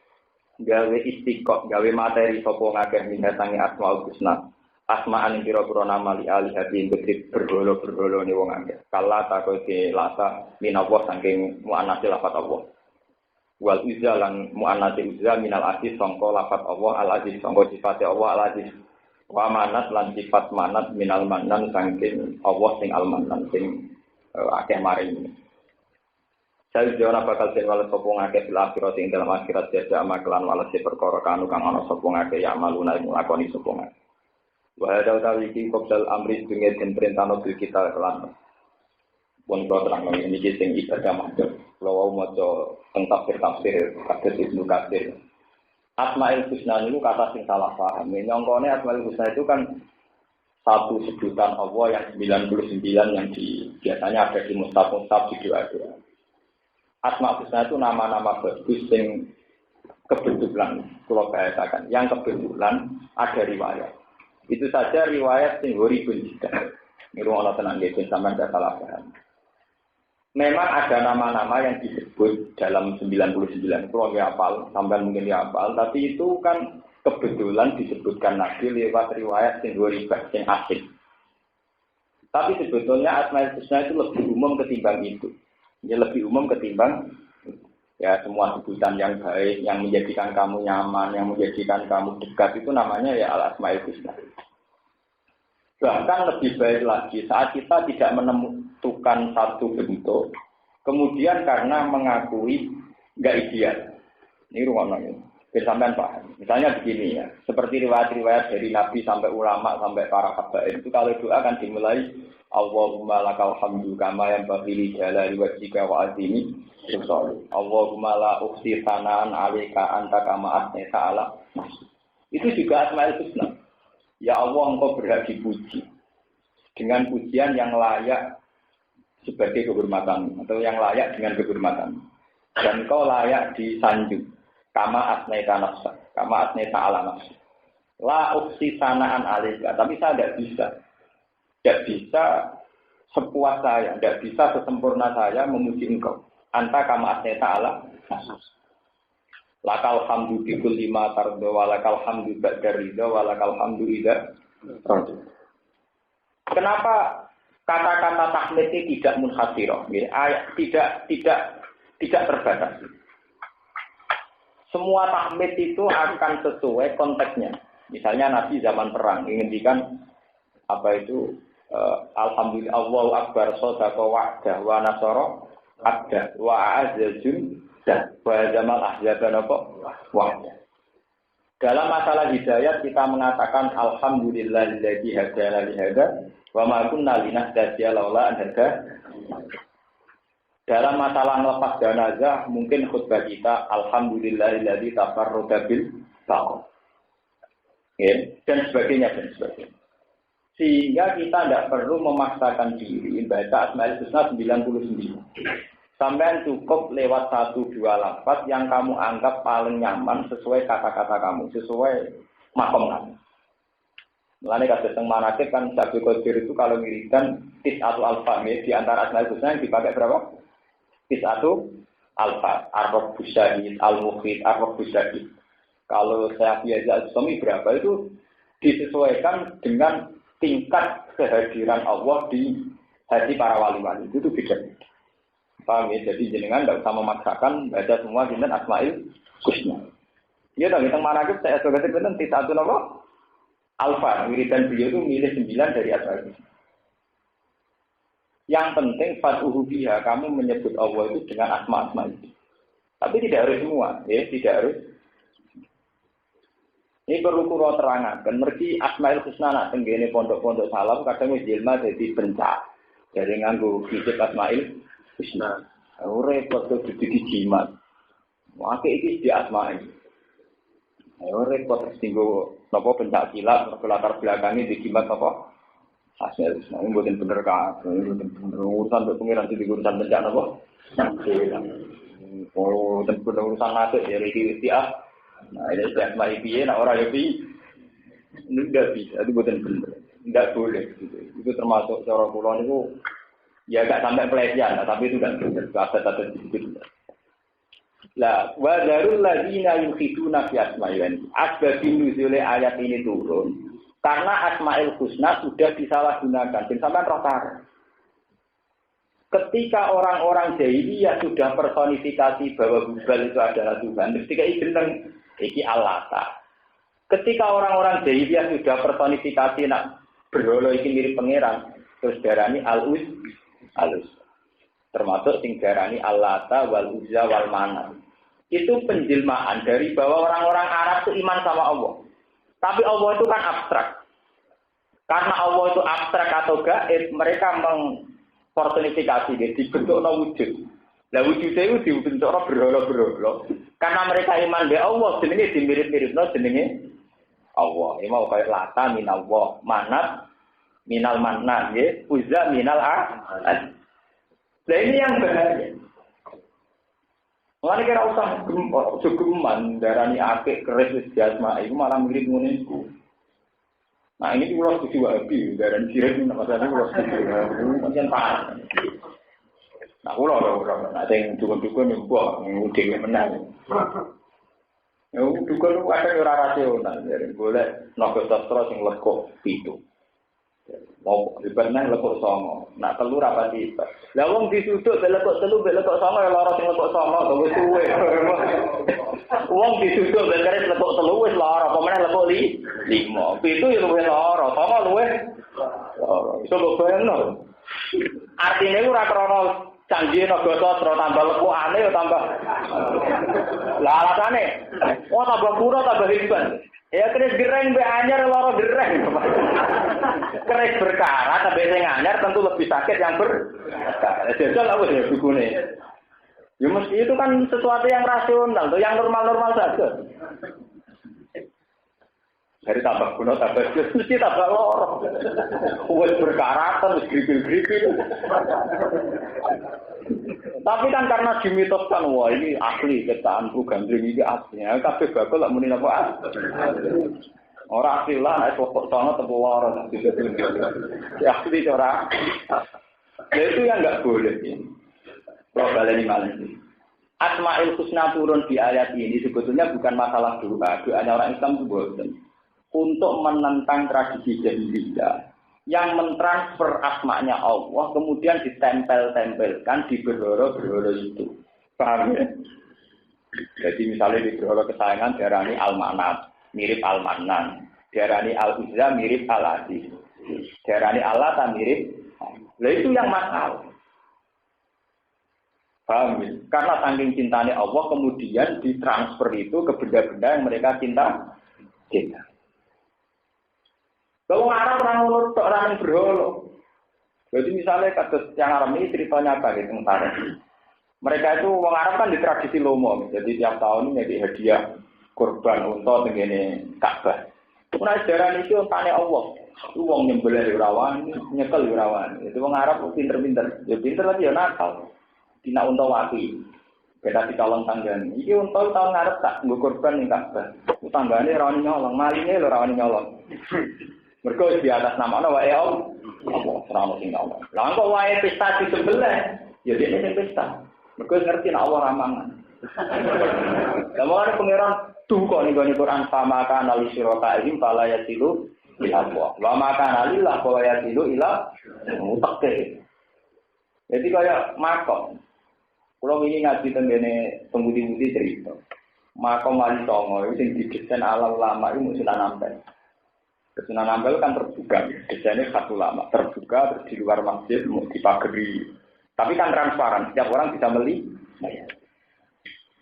gawe istiqok, gawe materi sapa ngakeh minasange asmaul husna. Asma'an pira-pira nama li alihati ingkang berholo-berholo ne wong akeh. Kala takoke lasa minawa saking muannats lafat Allah. Wal izza lan muannats izza minal aziz sangka lafat Allah al aziz sangka sifate Allah al aziz. Wa manat lan sifat manat minal mannan saking Allah sing al mannan sing akeh maring. Saya jawab bakal sewala sopong akeh fil akhirat ing dalam akhirat jaza maklan walase perkara kanu kang ana sopong akeh ya maluna ing lakoni sopong akeh. Wa hadza tawiki qabdal amri dunya den perintahno bil kita kelan. Pun kula terangno iki sing ibadah madhep. Kula wau maca tafsir kados Ibnu Katsir. Asmaul Husna niku kata sing salah paham. Nyongkone Asmaul Husna itu kan satu sebutan Allah yang 99 yang biasanya ada di mushaf di doa-doa. Asma Husna itu nama-nama bagus yang kebetulan, kalau bahasakan, yang kebetulan ada riwayat. Itu saja riwayat yang horibun juga. Ini rumah tenang gitu, sampai tidak salah paham. Memang ada nama-nama yang disebut dalam 99, kalau nggak hafal, sampai mungkin nggak hafal, tapi itu kan kebetulan disebutkan Nabi lewat riwayat yang horibun, yang asing. Tapi sebetulnya Asma Husna itu lebih umum ketimbang itu. Ya lebih umum ketimbang ya semua sebutan yang baik, yang menjadikan kamu nyaman, yang menjadikan kamu dekat itu namanya ya al-asmaul husna. Bahkan lebih baik lagi saat kita tidak menentukan satu bentuk, kemudian karena mengakui nggak ideal. Ini ruangnya. Bersamaan paham. Misalnya begini ya, seperti riwayat-riwayat dari Nabi sampai ulama sampai para habaib itu kalau doa akan dimulai Allahumma lakal hamdu kama yang bagili jalali wajhika wa azimi subhanahu. Allahumma la ukhsi sanaan alaika anta kama asnita ala nafsi. Itu juga asmaul husna. Ya Allah engkau berhak dipuji dengan pujian yang layak sebagai kehormatan atau yang layak dengan kehormatan. dan kau layak disanjung. Kama asnaita nafsa, kama asnaita ala nafsa. La uksi sanaan alika, tapi saya tidak bisa sepuas saya, tidak bisa sesempurna saya memuji engkau. Anta kama asnaita ala nafsa. Lakal hamdu bikul lima tardo, walakal hamdu ba'da ridha, walakal hamdu idza radha. Kenapa kata-kata tahmid ini tidak munhasirah, tidak terbatas. Semua tahmid itu akan sesuai konteksnya. Misalnya Nabi zaman perang menghentikan alhamdulillah Allahu akbar sadaqa wa'dah wa nasara abda wa a'azzajun wa jamal ahzabana wa'dah. Dalam masalah hidayat kita mengatakan alhamdulillahilladzi hadana li hadza wa ma kunna linahtadiya laula an hadana. Dalam masalah melepas jenazah mungkin khutbah kita alhamdulillahilladzi tafarrada bil taqwa. Dan sebagainya. Sehingga kita tidak perlu memaksakan diri baca Asmaul Husna 99. Sampai cukup lewat 1-2 lafaz yang kamu anggap paling nyaman sesuai kata-kata kamu, sesuai makom kamu. Mulane kados teng manakib kan Syekh Qadir itu kalau ngirimkan tis'atu alfa di antara Asmaul Husna yang dipakai berapa? Tis'atu alfa, ar-rabbus syahid, al-mukhid, ar-rabbus syahid. Kalau saya biasa suami berapa itu disesuaikan dengan tingkat kehadiran Allah di hati para wali-wali. Itu beda. Paham ya? Jadi jenengan tidak usah memaksakan baca semua dinten Asmaul Husna. Ya dong, teng manakib saya sebagai dinten tis'atu apa? Alfa, wiridan beliau itu milih 9 dari Asmaul Husna. Yang penting fatuhu biha, kamu menyebut Allah itu dengan asma-asma itu. Tapi tidak harus semua, ya, tidak harus. Ini perlu kula terangkan, mergi Asmaul Husna nak tenggene pondok-pondok salam kadang wis jilma dadi bencak. Jadi nganggo fisik Asmaul Husna. Ora repot dadi jimat. Maka iki di asma iki. Ora repot singgo napa pencak silat latar belakangnya di jimat apa? Asmaul Husna. Ini mboten bener kan. Mboten bener urusan kok pengiran di urusan pencak napa? Oh, ten urusan nate ya iki ah. Nah, ini sudah mai piye nak ora yo piye. Ini enggak bisa, itu bukan benar. Enggak boleh gitu. Itu termasuk cara kula niku ya enggak sampai pelecehan, tapi itu enggak benar. Kata-kata itu. Lah, wa darul ladina yukhiduna fi asma'il. Asbabun nuzul ayat ini turun karena Asmaul Husna sudah disalahgunakan. Dan sampean roh tar. Ketika orang-orang jahiliyah sudah personifikasi bahwa Hubal itu adalah Tuhan, ketika iki Allata. Ketika orang-orang jahiliyah sudah personifikasi nak berhala iki mirip pangeran, terus darani Al-Uz. Termasuk sing darani Allata wal Uzza wal Manat. Itu penjelmaan dari bahwa orang-orang Arab itu iman sama Allah. Tapi Allah itu kan abstrak. Karena Allah itu abstrak atau gaib, mereka personifikasi dia dibentukno wujud. Lah wujudnya itu dibentukno berhala-berhala. Karena mereka iman be Allah, jenenge dimirip-miripno jenenge Allah. Iki mau kaya Lata minallah, Manat minal Mannan, nggih, Uzza minal Ahad. Lah ini yang bahaya. Mulane kira usah geman darani apik keris wis jasma iku malah mirip ngene iku. Nah ini kula setuju wae darani sirik nang masalah kula setuju. Pancen parah. Nah, ora ada yang dukun-dukun yang buah, yang dhewe menang. Ya dukun ku ada ora rasional, jadi boleh naga sastra sing lekuk 7. Mau dipernah lekuk 9. Nak telu ra pati. Lah wong disuduk lekuk 3, lekuk 9 ya lara sing lekuk 9 wis suwe. Wong disuduk lekuk lekuk 3 wis lara, apa meneh lekuk 5. 7 ya luwih lara, 9 luwih lara. Iso kok bayangno. Artine ora krana canggih naga sastra tambah lekukane ya tambah. Lah alasane, tambah pura tambah hebat. Ya keris gereng mbek anyar lara gereng. Keris berkarat tambah sing anyar tentu lebih sakit yang berkarat. Jajal apa ya dukune. Ya mesti itu kan sesuatu yang rasional, tuh yang normal-normal saja. Dari tambah kuno tambah mesti tambah loro. Wes berkarat terus gripil-gripil. Tapi kan karena dimitoskan, wah ini asli cetakanku gandring ini asli. Kabeh bakal lak muni apa? Ora asli lah, nek pokok sono tepo ora. Ya asli ora. Ya itu yang enggak boleh. Kalau baleni malah. Asmaul Husna turun di ayat ini sebetulnya bukan masalah doa. Doanya orang Islam itu bosan. Untuk menentang tradisi jahiliyah yang mentransfer asmanya Allah kemudian ditempel-tempelkan di berhoro-berhoro itu. Paham ya? Jadi misalnya di berhoro kesayangan diarani Al-Manat, mirip Al-Manan. Diarani Al-Uzza mirip Al-Aziz. Diarani Allah mirip. Nah itu yang masalah. Paham ya? Karena saking cintanya Allah kemudian ditransfer itu ke benda-benda yang mereka cinta. Kalau Arab orang urut orang yang berholo. Jadi misalnya kasus yang Arab ini ceritanya apa gitu ntar. Mereka itu orang Arab kan di tradisi lomo. Jadi tiap tahun ini hadiah kurban untuk begini Ka'bah. Nah sejarah itu tanya Allah. Itu wong nyembelih rawan, nyekel rawan. Itu orang Arab pinter-pinter. Ya pinter lagi ya nakal. Dina unta wati. Beda dicolong tanggane. Iki unta tahun ngarep tak nggo korban ning Ka'bah. Tanggane ora wani nyolong, malinge lho ora wani nyolong. Mergo di atas namane wae Allah. Ora ono sing nyolong. Lah kok wae pesta disembelih, ya dene sing pesta. Mergo ngerti nek Allah ramangan. Lah mulane pangeran duka ning gone Quran sama kana li syirakaihim fala yasilu ila Allah. Wa ma kana lillah fala yasilu ila mutaqqi. Jadi kayak makom. Kalau ini ngaji tentang pemudi-mudi cerita, makom wali songo itu yang didesain ala ulama itu Sunan Ampel. Sunan Ampel kan terbuka, desainnya satu lama terbuka terus di luar masjid mau dipagari. Tapi kan transparan, setiap orang bisa beli.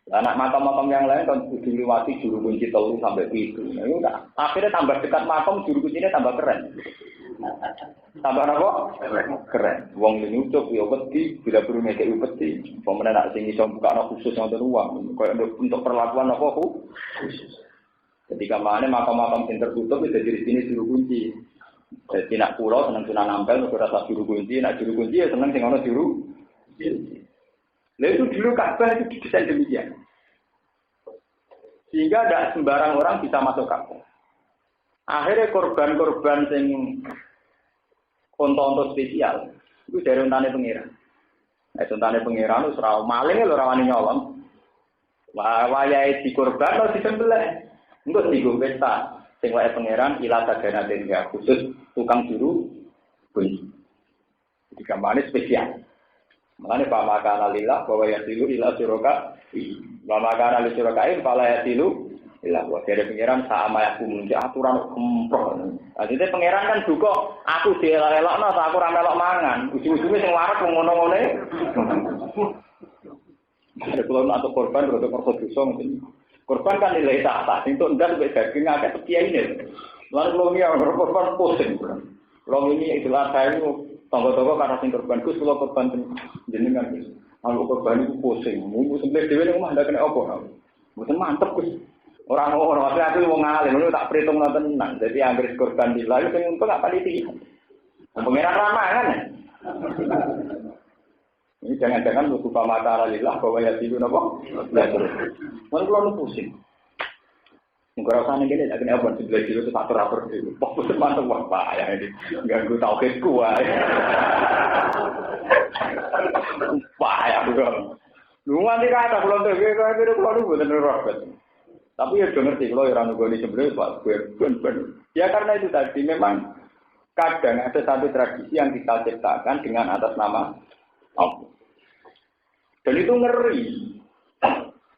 Anak makam-makam yang lain kan dilewati juru kunci 3 sampai 7. Nah, itu akhirnya tambah dekat makom juru kuncinya tambah keren. Tambah apa? Keren. Wong nyucuk ya wedi, bila perlu ngekek wedi. Pemenang nak sing iso bukakno khusus wonten uang. Kaya untuk perlakuan apa khusus. Ketika mana makam-makam sing tertutup itu jadi sini juru kunci. Jadi nak pulau seneng Sunan Ampel ora rasa juru kunci, nak juru kunci ya seneng sing ana juru. Lah itu dulu Ka'bah itu didesain demikian. Sehingga tidak sembarang orang bisa masuk Ka'bah. Akhirnya korban-korban sing konto-konto spesial itu dari untane pengiran. Nah, untane pengiran itu ora maling lho ora wani nyolong. Wayahe dikorban atau disembelih. Engko digo pesta sing wae pengiran ila sagana denga khusus tukang juru kunci. Jadi gamane spesial. Makanya Pak Makana lillah bahwa yasilu ila suraka. Pak Makana li surakain fala yasilu ila wa dari pengiran sama aku munjuk aturan kemproh. Jadi pengiran kan juga aku dielok-elokno aku ora melok mangan. Ujung-ujunge sing waras ngono-ngone. Ada kalau untuk korban atau perkodosa mungkin. Korban kan nilai tahta, itu ndak sampai daging agak kiai ini. Lalu kalau ini orang korban pusing. Kalau ini istilah saya itu tonggo-tonggo karena sing korban Gus kalau korban jenengan Gus. Kalau korban itu pusing, mungkin sebelah dewe ini mah ndak kena apa. Mboten mantep Gus. Orang-orang asli aku wong alim, lu tak perhitung tenan. Jadi anggere korban di lalu sing untuk gak paliti. Pengeran ramah kan. Ini jangan-jangan lu suka mata lillah bahwa ya tidur apa? Ya terus. Mun kula nu pusing. Engko rasane kene nek kene apa sebelah kilo itu tak rapor dhewe. Fokus mantep wah ya ini. Ganggu tauhidku wae. Bahaya bukan. Lu nganti kata kula dhewe kaya kula nu boten robet. Tapi ya ngerti kalau orang nunggu ini sebenarnya soal ben. Ya karena itu tadi memang kadang ada satu tradisi yang kita ciptakan dengan atas nama Allah. Dan itu ngeri.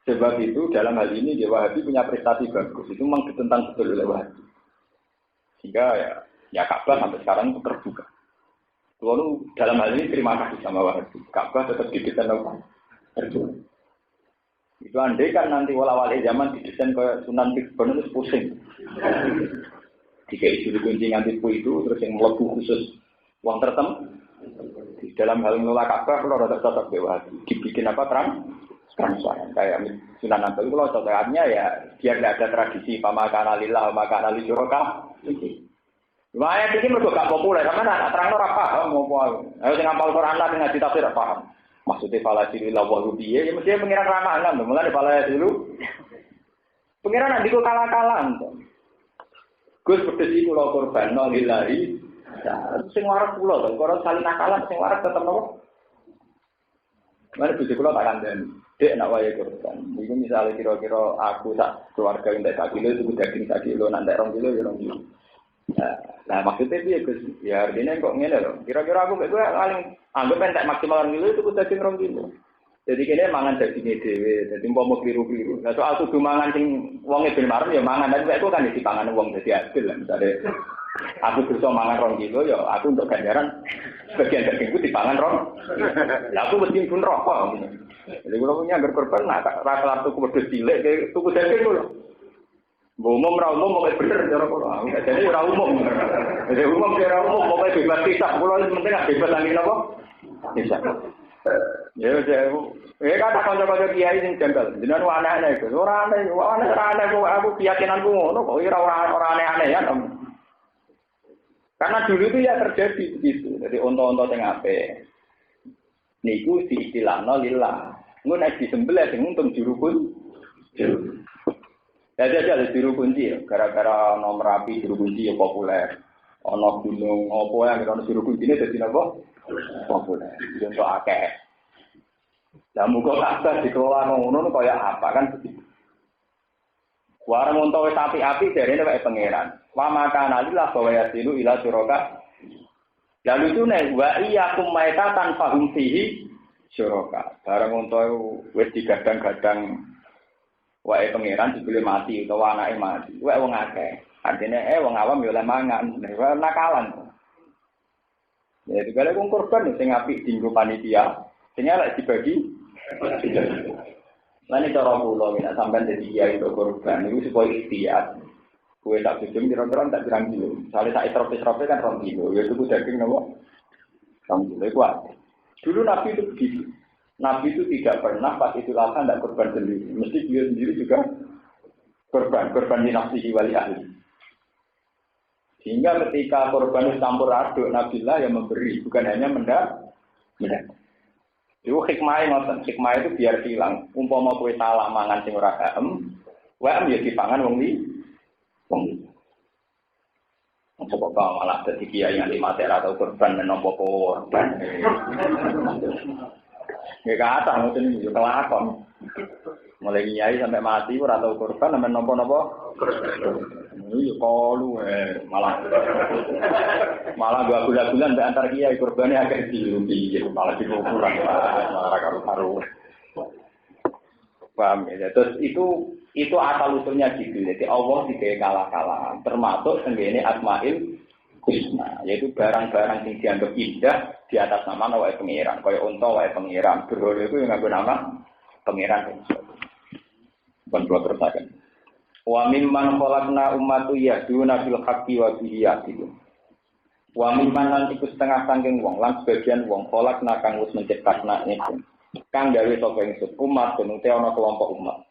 Sebab itu dalam hal ini Dewa Wahabi punya prestasi bagus. Itu memang ditentang betul oleh Wahabi. Sehingga ya Ka'bah sampai sekarang itu terbuka. Lalu dalam hal ini terima kasih sama Wahabi. Ka'bah tetap didesain apa? Terbuka. Itu andai kan nanti wala-wali zaman didesain ke Sunan Tikbon itu pusing. Jika isu dikunci nganti itu terus yang melebu khusus uang tertentu. Di dalam hal menolak Ka'bah kalau ada tetap Dewa dibikin apa transparan kayak Sunan Ampel itu kalau contohnya ya biar tidak ada tradisi pamakana lillah pamakana li syuraka. Lumayan ini mergo gak populer karena nak terang ora paham mau. Ayo sing hafal Quran lah ngaji tafsir paham. Maksudnya falasilu lawahu biye, ya mesti pengiran ramangan, mulai falasilu. Pengiran nanti kok kalah-kalah. Gus berdesi kula korban lillahi. Sing waras kula to, karo saling nakalan sing waras tetep nopo? Mari bojo kula tak kandhani. Dek nak wayahe korban. Iku misale kira-kira aku sak keluarga entek 1 kilo itu daging 1 kilo, nak entek 2 kilo ya 2 kilo. Nah, maksudnya piye Gus? Ya artinya kok ngene lho. Kira-kira aku mek kowe paling anggap entek maksimal 2 kilo itu daging 2 kilo. Jadi kene mangan daginge dhewe, dadi umpama kliru-kliru. Nah soal kudu mangan sing wonge ben marem ya mangan, tapi kok kan dipangan wong dadi adil lah misale. Aku bisa mangan 2 kilo ya aku untuk ganjaran sebagian dagingku dipangan 2. Lah aku mesti pun rokok. Jadi kula punya korban nak rasa tuku wedhus cilik tuku daging kula. Umum ra umum kok bener cara kula. Jadi ora umum. Jadi umum kira umum pokoke bebas kisah kula penting bebas angin apa? Kisah. Ya kata kanca-kanca kiai sing janggal. Jenengan aneh-aneh iku. Ora aneh kok aku keyakinanku ngono kok ora aneh-aneh ya. Karena dulu itu ya terjadi begitu. Jadi onto-onto sing apik. Niku diistilahno lillah. Engko nek disembelih sing untung juru kunci. Jadi aja juru kunci gara-gara nomor api juru kunci ya populer. Ana gunung apa yang ana juru kuncine dadi napa? Populer. Contoh akeh. Lah muga kabeh dikelola ngono kaya apa kan begitu. Warang untuk api-api jarene wae pangeran. Wa maka nalillah bahwa yasilu ila suraka. Lalu itu nek wa iyyakum maitatan fahum fihi suraka. Barang untuk wis digadang-gadang wae pangeran dibeli mati utawa anake mati. Wae wong akeh. Artine wong awam yo oleh mangan, nakalan. Ya digale wong korban sing apik dienggo panitia, sing elek dibagi. Lan cara kula nek sampean dadi kiai untuk korban niku supaya ikhtiar. Kowe tak sujud kira-kira tak pirang kilo. Misale sak isrope kan 2 kilo, ya itu daging napa? 2 kilo kuat. Dulu Nabi itu begitu. Nabi itu tidak pernah pas itu lahan dan korban sendiri. Mesti dia sendiri juga korban di nafsihi wali ahli. Sehingga ketika korban campur aduk, Nabilah yang memberi, bukan hanya mendak. Itu hikmahnya ngoten. Hikmah itu biar hilang. Umpama kowe salah mangan sing ora wae ya dipangan wong li. Coba kau malah jadi kiai yang mati atau korban menompo korban. Nggak kata mungkin juga kelakon. Mulai kiai sampai mati atau korban menompo ini kalu malah dua bulan antar kiai korbannya agak dilupi malah kurang malah karu. Paham ya? Terus itu asal usulnya gitu. Jadi Allah tidak kalah-kalahan. Termasuk sendiri Asmaul Husna, yaitu barang-barang yang dianggap indah di atas nama wae pengiran. Kaya unta wae pengiran. Berhala itu yang nganggo nama pengiran. Bukan dua tersakan. Wa mimman khalaqna ummatu yahduna bil haqqi wa bihi yahdun. Wa mimman lan iku setengah saking wong lan sebagian wong khalaqna kang wis menciptakna ingsun. Kang gawe sapa ingsun umat tenute ana kelompok umat.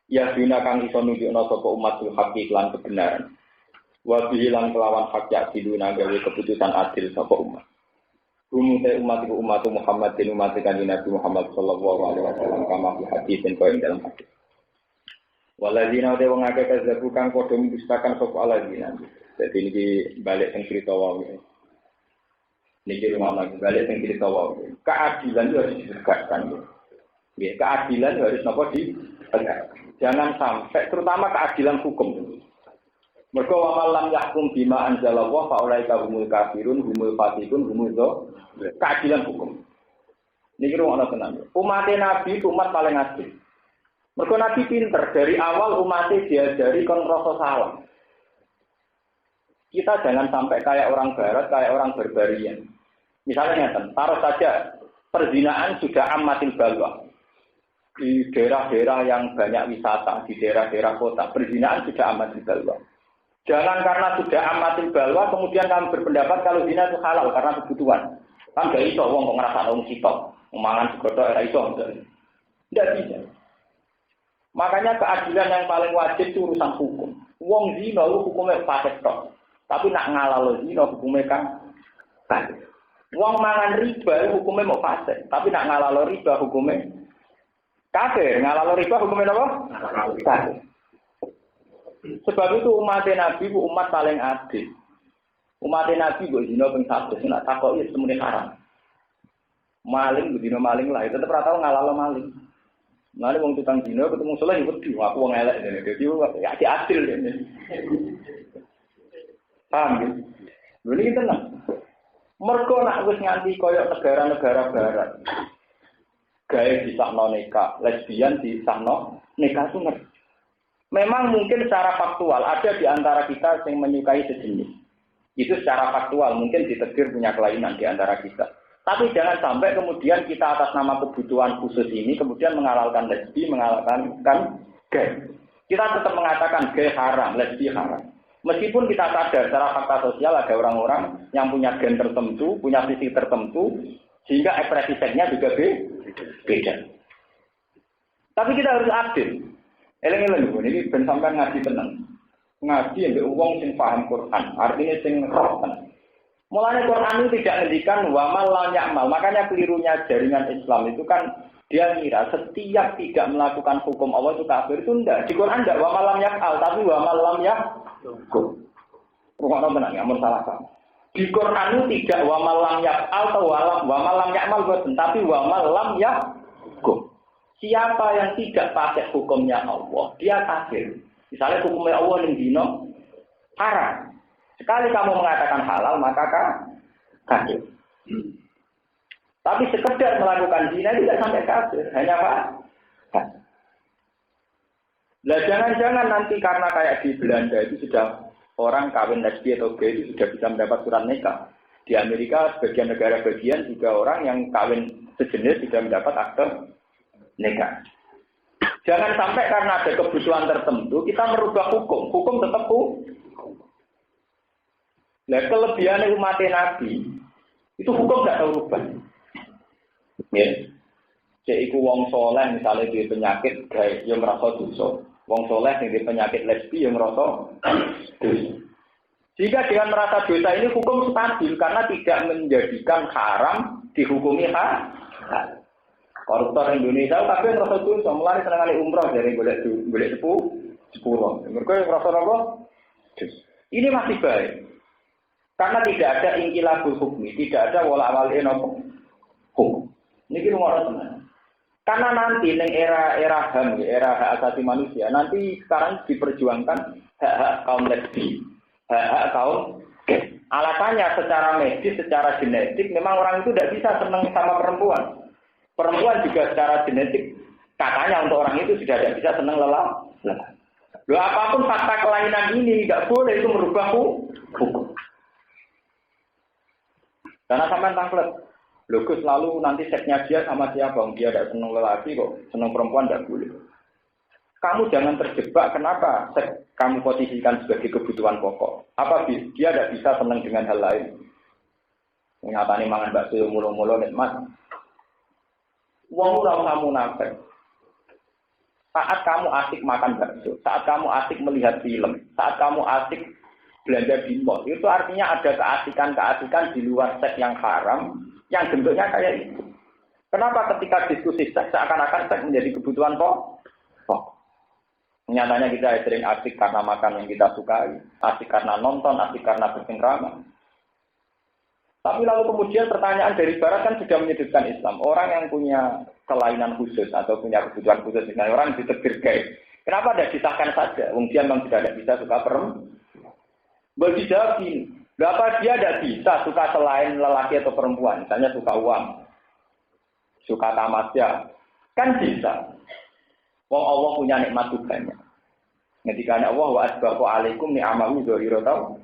Ya bina kang iso nunjukna sapa umat bil haqqi lan kebenaran. Wa bihi lan kelawan hak ya diluna gawe keputusan adil sapa umat. Umute umat iku umat Muhammad bin umat kanjeng Nabi Muhammad sallallahu alaihi wasallam kama fi hadisin kaya dalam hadis. Waladina de wong akeh kazzabu kang padha mendustakan sapa aladina. Dadi niki balik teng cerita wae. Niki rumah lagi balik teng cerita wae. Keadilan itu harus ditegakkan. Ya, keadilan harus napa ditegakkan. Jangan sampai terutama keadilan hukum. Mergo wa lam yahkum bima anzalallahu fa ulaika humul kafirun humul fasiqun humul keadilan hukum. Niki rumah tenan. Umat Nabi itu umat paling adil. Mergo Nabi pinter dari awal umatnya diajari kon rasa salah. Kita jangan sampai kayak orang barat, kayak orang barbarian. Misalnya taruh saja perzinaan sudah amatil balwa. Di daerah-daerah yang banyak wisata, di daerah-daerah kota, perzinaan sudah amatil balwa. Jangan karena sudah amatil balwa kemudian kamu berpendapat kalau zina itu halal karena kebutuhan. Kan gak iso wong kok ngrasakno wong sitok, mangan segodhok ora iso. Tidak bisa. Makanya keadilan yang paling wajib itu urusan hukum. Wong zina itu hukumnya fasik tok. Tapi nak ngalalo zina hukumnya kan fasik. Wong mangan riba hukumnya mau fasik, tapi nak ngalalo riba hukumnya kafir. Ngalalo riba hukumnya apa? Kafir. Sebab itu umat Nabi bu umat paling adil. Umat Nabi bu zina ping 100 nak takoki semuanya haram. Maling bu zina maling lah, tetep ora tau ngalalo maling. Mane wong tukang zina ketemu saleh wedi aku wong elek dene. Dadi ya adil dene. Paham ya? Lha iki tenan. Mergo nak wis nganti koyo negara-negara barat. Gawe disahno nikah, lesbian disahno nikah sunat. Memang mungkin secara faktual ada di antara kita yang menyukai sejenis. Itu secara faktual mungkin ditegur punya kelainan di antara kita. Tapi jangan sampai kemudian kita atas nama kebutuhan khusus ini kemudian menghalalkan lesbi, menghalalkan gay. Kita tetap mengatakan gay haram, lesbi haram. Meskipun kita sadar secara fakta sosial ada orang-orang yang punya gen tertentu, punya sisi tertentu, sehingga ekspresi seksnya juga beda. Tapi kita harus adil. Eleng-eleng ini ben sampean ngaji tenang. Ngaji yang wong sing paham Quran, artinya sing roh tenan. Mulanya Quran itu tidak ngendikan wa mal lam ya'mal. Makanya kelirunya jaringan Islam itu kan dia ngira setiap tidak melakukan hukum Allah itu kafir. Itu enggak. Di Quran enggak wa mal lam ya'mal, tapi wa mal lam ya'mal. Bukan benar, enggak salah kamu. Di Quran itu tidak wa mal lam ya'mal atau wa mal lam ya'mal boten, tapi wa mal lam ya'mal. Siapa yang tidak pakai hukumnya Allah, dia kafir. Misalnya hukumnya Allah yang dino haram. Sekali kamu mengatakan halal, maka kafir. Tapi sekedar melakukan zina tidak sampai kafir, hanya apa? Nah, jangan-jangan nanti karena kayak di Belanda itu sudah orang kawin lesbi atau gay itu sudah bisa mendapat surat nikah. Di Amerika, sebagian negara bagian juga orang yang kawin sejenis sudah mendapat akte nikah. Jangan sampai karena ada kebutuhan tertentu kita merubah hukum. Hukum tetap hukum. Nah, kelebihan umat Nabi itu hukum tidak tahu rubah. Ya, jika wong soleh misalnya di penyakit gay, yang merasa dosa. Wong soleh yang di penyakit lesbi yang merasa dosa. Jika dengan merasa dosa ini hukum stabil karena tidak menjadikan haram dihukumi haram. Koruptor Indonesia tapi yang merasa dosa mulai senang umroh dari boleh sepuluh. Mereka yang merasa apa? Ini masih baik. Karena tidak ada ingkilabul hukmi, tidak ada wala awalin hukum. Ini kita ngomong teman. Karena nanti neng era HAM, era hak asasi manusia, nanti sekarang diperjuangkan hak kaum lesbi, hak kaum gay. Alasannya secara medis, secara genetik, memang orang itu tidak bisa senang sama perempuan. Perempuan juga secara genetik, katanya untuk orang itu sudah tidak bisa senang lelah. Loh, apapun fakta kelainan ini tidak boleh itu merubah hukum. Karena sampai tangklet, logus lalu nanti seksnya dia sama siapa? Dia tidak senang lelaki kok, senang perempuan tidak boleh. Kamu jangan terjebak. Kenapa seks kamu posisikan sebagai kebutuhan pokok? Apa dia tidak bisa senang dengan hal lain? Nyatanya mangan bakso mulu-mulu nikmat. Wong ora usah munafik. Saat kamu asik makan bakso, saat kamu asik melihat film, saat kamu asik belanja di mall, itu artinya ada keasikan-keasikan di luar seks yang haram, yang bentuknya kayak itu. Kenapa ketika diskusi seks seakan-akan seks menjadi kebutuhan pokok? Nyatanya kita sering asik karena makan yang kita sukai, asik karena nonton, asik karena bercengkrama. Tapi lalu kemudian pertanyaan dari barat kan sudah menyudutkan Islam. Orang yang punya kelainan khusus atau punya kebutuhan khusus, misalnya orang ditegur gay. Kenapa tidak disahkan saja? Mungkin memang tidak bisa suka perempuan. Bagi jawab ini, berapa dia tidak bisa suka selain lelaki atau perempuan, misalnya suka uang, suka tamasya, kan bisa. Wong Allah punya nikmat banyak. Ketika Allah wa asbahu alaikum ni'amahu dzahiratan.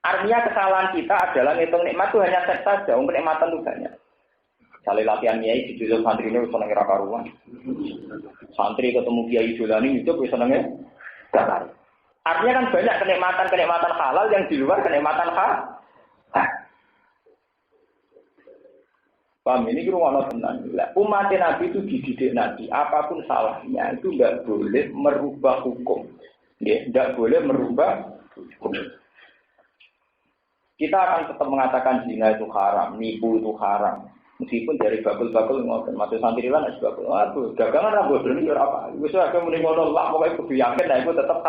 Artinya kesalahan kita adalah ngitung nikmat itu hanya seks saja, untuk nikmatan itu banyak. Misalnya latihan kiai di judul santri ini seneng ra karuan. Santri ketemu kiai dolani itu bisa senengnya gak. Artinya kan banyak kenikmatan-kenikmatan halal yang di luar kenikmatan haram. Paham ini kira ana tenan. Umat Nabi itu dididik Nabi, apapun salahnya itu enggak boleh merubah hukum. Nggih, enggak boleh merubah hukum. Kita akan tetap mengatakan zina itu haram, nipu itu haram. Meskipun dari bakul-bakul ngoten, maksud santriwan es bakul. Waduh, dagangan ra bodoh iki ora apa. Wis ora muni ngono lah, pokoke kudu yakin nek iku tetep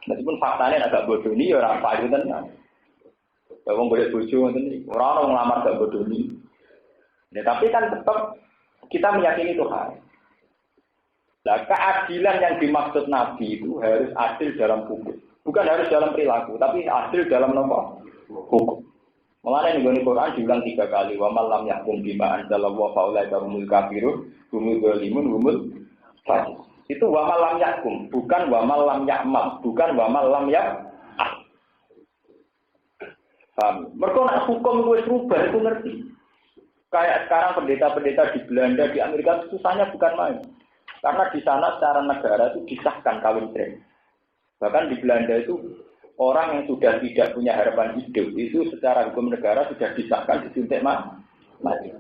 meskipun faktanya agak bodoh ini ora apa itu tenan. Ya wong golek bojo ngoten iki, ora ono nglamar gak bodoh ini. Ya, tapi kan tetap kita meyakini Tuhan. Nah, keadilan yang dimaksud Nabi itu harus adil dalam hukum. Bukan harus dalam perilaku, tapi adil dalam hukum. Mengenai nih Quran diulang 3 kali. Wa man lam yahkum bima anzalallahu fa ulaika humul kafirun, humul zalimun, humul fasiq. Itu wa man lam yahkum, bukan wa man lam ya'mal, bukan wa man lam ya'al. Paham? Mergo nek hukum wis rubah itu ngerti. Kayak sekarang pendeta-pendeta di Belanda, di Amerika susahnya bukan main. Karena di sana secara negara itu disahkan kawin siri. Bahkan di Belanda itu orang yang sudah tidak punya harapan hidup itu secara hukum negara sudah disahkan disuntik mati.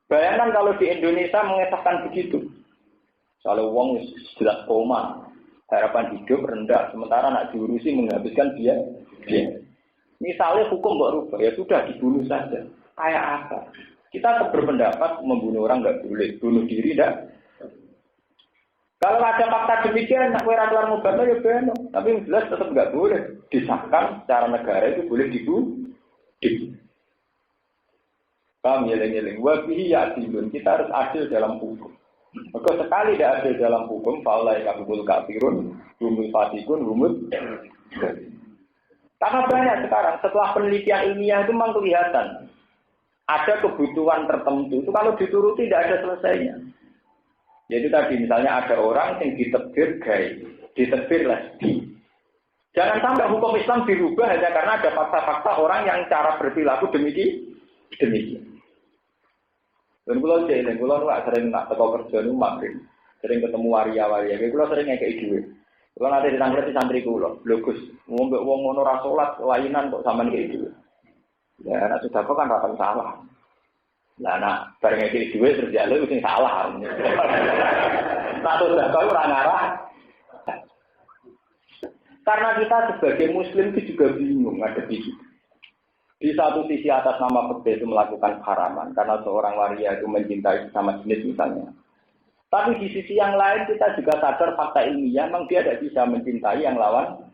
Bayangkan kalau di Indonesia mengesahkan begitu. Kalau wong jelas koma, harapan hidup rendah, sementara nak diurusi menghabiskan dia. Misalnya hukum kok rubah, ya sudah dibunuh saja. Kayak apa? Kita berpendapat membunuh orang nggak boleh, bunuh diri enggak. Kalau ada fakta demikian, nak kira keluar ngobatnya ya benar. Tapi jelas tetap nggak boleh disahkan secara negara itu boleh dibunuh. Paham nyeling-nyeling. Wabihi ya adilun. Kita harus adil dalam hukum. Maka sekali tidak adil dalam hukum, faulai kabul kafirun, humul fasikun, humul. Karena banyak sekarang setelah penelitian ilmiah itu memang kelihatan ada kebutuhan tertentu itu kalau dituruti tidak ada selesainya. Jadi tadi misalnya ada orang yang ditebir gay, ditebir lesbi. Jangan sampai hukum Islam dirubah hanya karena ada fakta-fakta orang yang cara berperilaku demikian. Dan kalau nggak sering nak teko kerja nu magrib, sering ketemu waria-waria. Kalau sering kayak duit. Kalau nanti ditangkap di santri kulo, bagus. Ngombe wong ngono ra salat lainan kok sampean kayak duit. Ya, nak sudah kok kan ratang salah. Nah, nak bareng iki dhewe terus ya lu sing salah. Nah, sudah kau ora ngarah. Karena kita sebagai muslim itu juga bingung ngadepi itu. Di satu sisi atas nama fikih itu melakukan haraman karena seorang waria itu mencintai sama jenis misalnya. Tapi di sisi yang lain kita juga sadar fakta ilmiah memang dia tidak bisa mencintai yang lawan.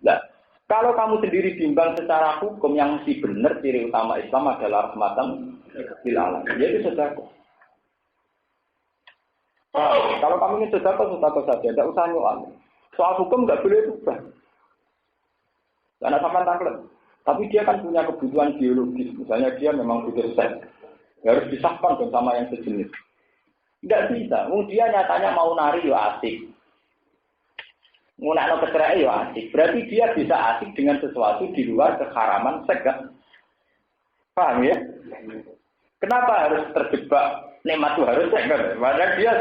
Nah, kalau kamu sendiri bimbang secara hukum yang mesti benar ciri utama Islam adalah rahmatan lil alamin. Yaitu sedekah. Kalau kamu ingin sedekah saja, tidak usah nyual. Soal hukum nggak boleh berubah. Karena sampai tangklet. Tapi dia kan punya kebutuhan biologis. Misalnya dia memang butuh seks. Harus disahkan sama yang sejenis. Tidak bisa. Dia nyatanya mau nari ya asik. Ngunakno kecerake ya asik. Berarti dia bisa asik dengan sesuatu di luar keharaman seks. Paham ya? Kenapa harus terjebak nikmat itu harus seks? Padahal dia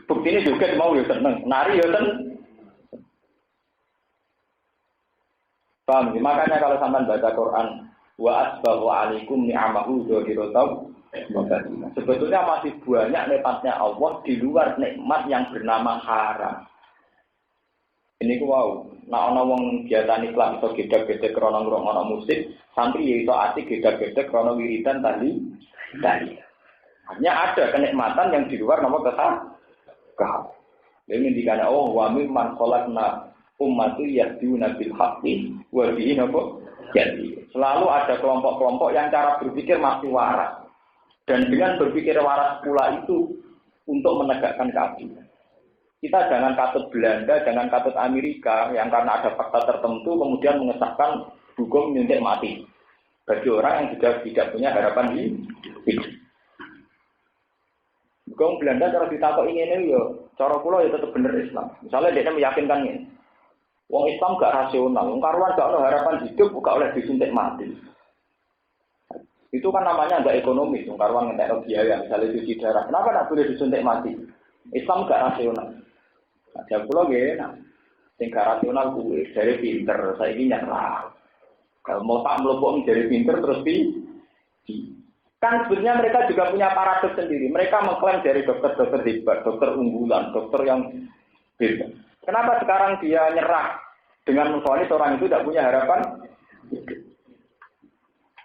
buktinya juga mau ya seneng. Nari ya seneng. Paham? Makanya kalau sampean baca Quran wa asbahu alaikum ni'amahu dzahiratan sebetulnya masih banyak nikmatnya Allah di luar nikmat yang bernama haram. Ini ku wow, nek ana wong biasa Islam iso gedhe-gedhe krana ngrungokno musik, santri ya iso asik gedhe-gedhe krana wiridan tadi. Hanya ada kenikmatan yang di luar nama keharam. Ini dikatakan Allah wa mimman khalaqna ummatu yahduna bil haqqi wa bihi jadi. Selalu ada kelompok-kelompok yang cara berpikir masih waras. Dan dengan berpikir waras pula itu untuk menegakkan keadilan. Kita jangan katut Belanda, jangan katut Amerika yang karena ada fakta tertentu kemudian mengesahkan hukum nyuntik mati bagi orang yang juga tidak punya harapan hidup. Hukum Belanda cara ditakok ini yo, cara kula ya tetap bener Islam. Misalnya dia meyakinkan ini, wong Islam gak rasional, wong karuan gak ada harapan hidup, gak oleh disuntik mati. Itu kan namanya enggak ekonomis, wong karuan ngentekno biaya, misalnya cuci darah. Kenapa tidak boleh disuntik mati? Islam gak rasional. Ada pula nggih, sing gak rasional kuwi dari pinter, saiki nyerah. Kalau mau tak mlebok dari pinter terus kan sebenarnya mereka juga punya paradoks sendiri. Mereka mengklaim dari dokter-dokter hebat, dokter unggulan, dokter yang beda. Kenapa sekarang dia nyerah Dengan memfonis orang itu tidak punya harapan.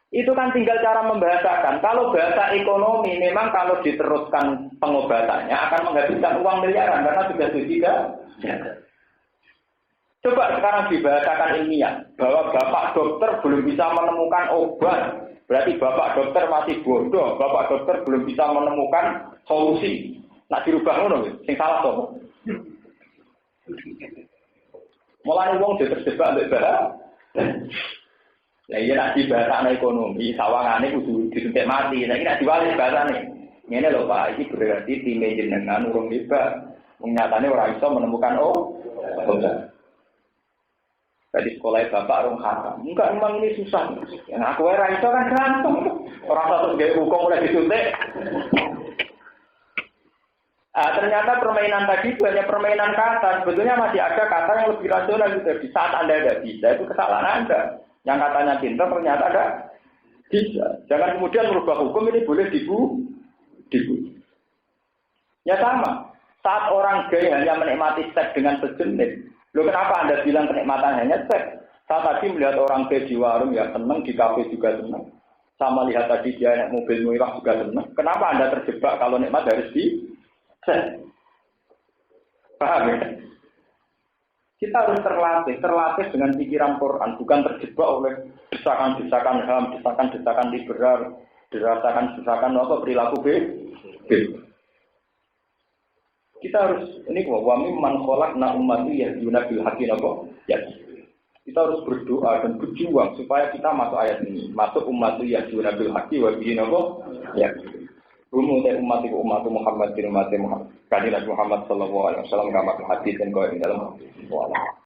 Itu kan tinggal cara membahasakan. Kalau bahasa ekonomi, memang kalau diteruskan pengobatannya akan menghabiskan uang miliaran karena sudah tidak. Coba sekarang dibahasakan ilmiah bahwa bapak dokter belum bisa menemukan obat, berarti bapak dokter masih bodoh, bapak dokter belum bisa menemukan solusi. Nak dirubah ngono, sing salah to. Mulane wong terjebak mbek bahasa. Lah iya nak dibahasane ekonomi, sawangane kudu disuntik mati. Lah iki nak diwali bahasane. Ngene lho Pak, iki berarti tim jenengan urung hebat. Nyatane ora iso menemukan obat. Tadi sekolah bapak orang haram. Enggak, memang ini susah. Yang aku era itu kan gampang. Orang satu gaya hukum mulai disuntik. Ternyata permainan tadi itu hanya permainan kata. Sebetulnya masih ada kata yang lebih rasional gitu. Di saat Anda tidak bisa, itu kesalahan Anda. Yang katanya pintar ternyata ada bisa. Jangan kemudian merubah hukum ini boleh dibu. Ya sama. Saat orang gay hanya menikmati seks dengan sejenis. Loh kenapa Anda bilang kenikmatan hanya seks? Saya tadi melihat orang di warung ya senang, di kafe juga senang. Sama lihat tadi dia naik mobil mewah juga senang. Kenapa Anda terjebak kalau nikmat harus di seks? Paham ya? Kita harus terlatih dengan pikiran Quran, bukan terjebak oleh desakan-desakan HAM, desakan-desakan liberal, desakan-desakan perilaku B. Kita harus ini wa mimman khalaqna ummati yahduna bil haqqi ya. Kita harus berdoa dan berjuang supaya kita masuk ayat ini, masuk ummati yahduna bil haqqi wa bihi ya. Umum dari umat Muhammad Kanjeng Muhammad sallallahu alaihi wasallam kama hadis dan kau dalam